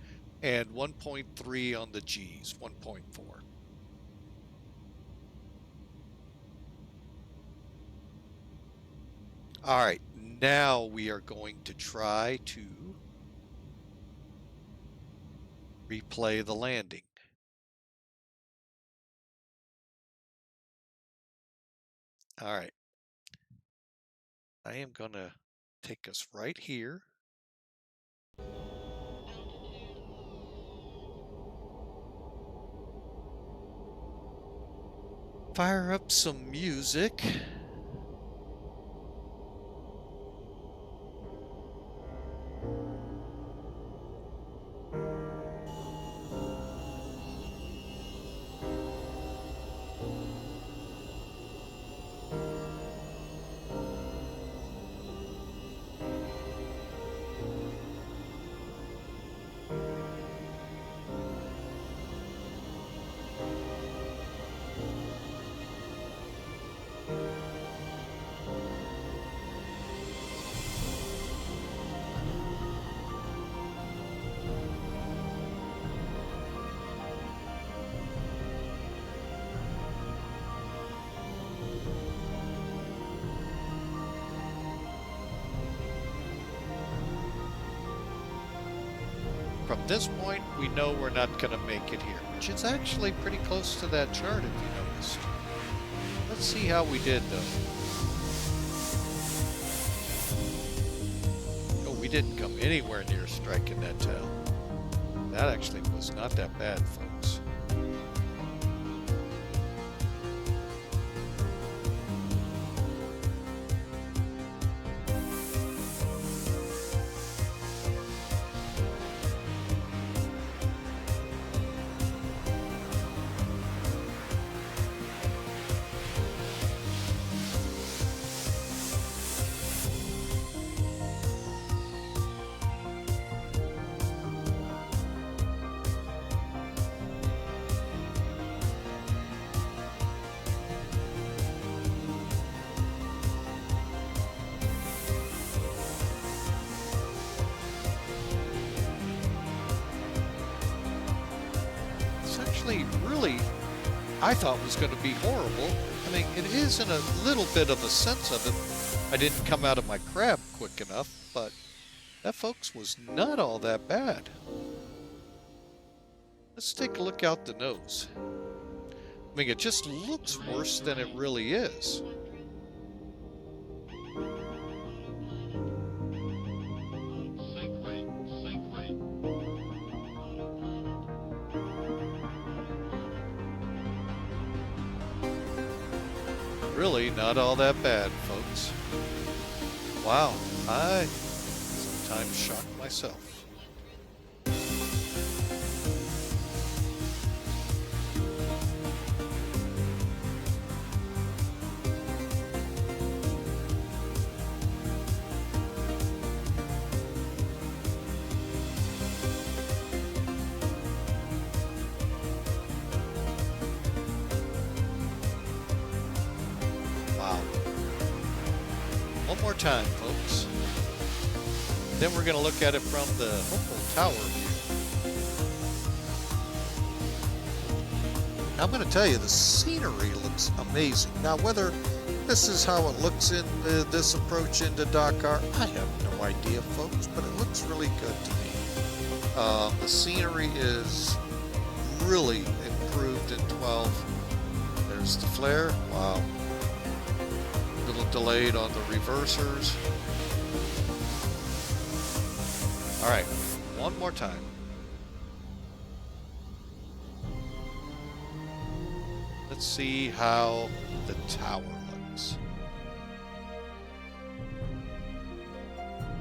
And 1.3 on the G's, 1.4. All right, now we are going to try to replay the landing. All right. I am going to take us right here. Fire up some music. From this point, we know we're not going to make it here, which is actually pretty close to that chart if you noticed. Let's see how we did though. Oh, we didn't come anywhere near striking that tail. That actually was not that bad, folks. Really, I thought was going to be horrible. I mean, it is in a little bit of a sense of it. I didn't come out of my crab quick enough, but that, folks, was not all that bad. Let's take a look out the nose. I mean, it just looks worse than it really is. Really not all that bad, folks. Wow, I sometimes shock myself. One more time, folks. Then we're going to look at it from the Harbel tower view. Now, I'm going to tell you, the scenery looks amazing. Now, whether this is how it looks in this approach into Dakar, I have no idea, folks, but it looks really good to me. The scenery is really improved in 12. There's the flare. Wow. Delayed on the reversers. All right, one more time. Let's see how the tower looks.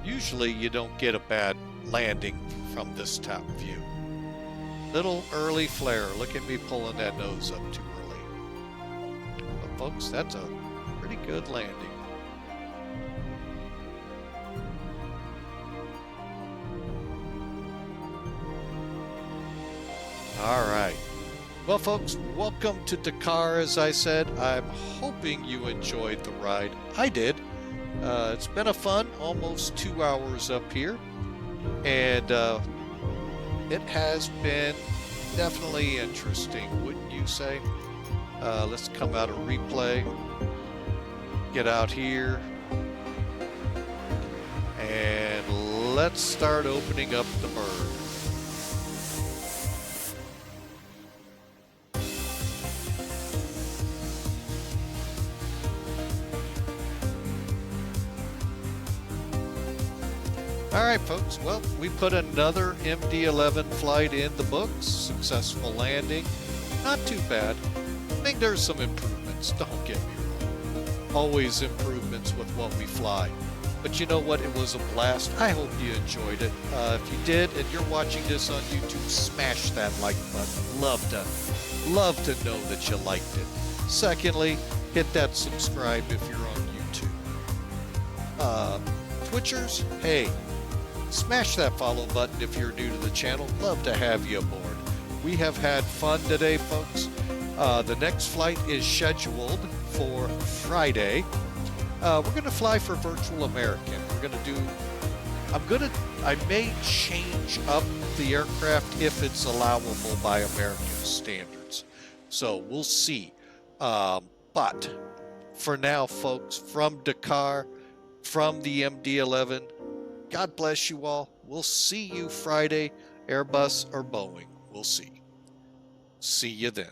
Usually you don't get a bad landing from this top view. Little early flare. Look at me pulling that nose up too early. But folks, that's a pretty good landing. All right. Well, folks, welcome to Dakar, as I said. I'm hoping you enjoyed the ride. I did. It's been a fun almost 2 hours up here. And it has been definitely interesting, wouldn't you say? Let's come out of replay. Get out here. And let's start opening up the bird. All right, folks. Well, we put another MD11 flight in the books. Successful landing. Not too bad. I think there's some improvements. Don't get me wrong. Always improvements with what we fly. But you know what? It was a blast. I hope you enjoyed it. If you did, and you're watching this on YouTube, smash that like button. Love to know that you liked it. Secondly, hit that subscribe if you're on YouTube. Twitchers, hey. Smash that follow button if you're new to the channel. Love to have you aboard. We have had fun today, folks. The next flight is scheduled for Friday. We're going to fly for Virtual American. We're going to do... I may change up the aircraft if it's allowable by American standards. So we'll see. But for now, folks, from Dakar, from the MD11, God bless you all. We'll see you Friday. Airbus or Boeing. We'll see. See you then.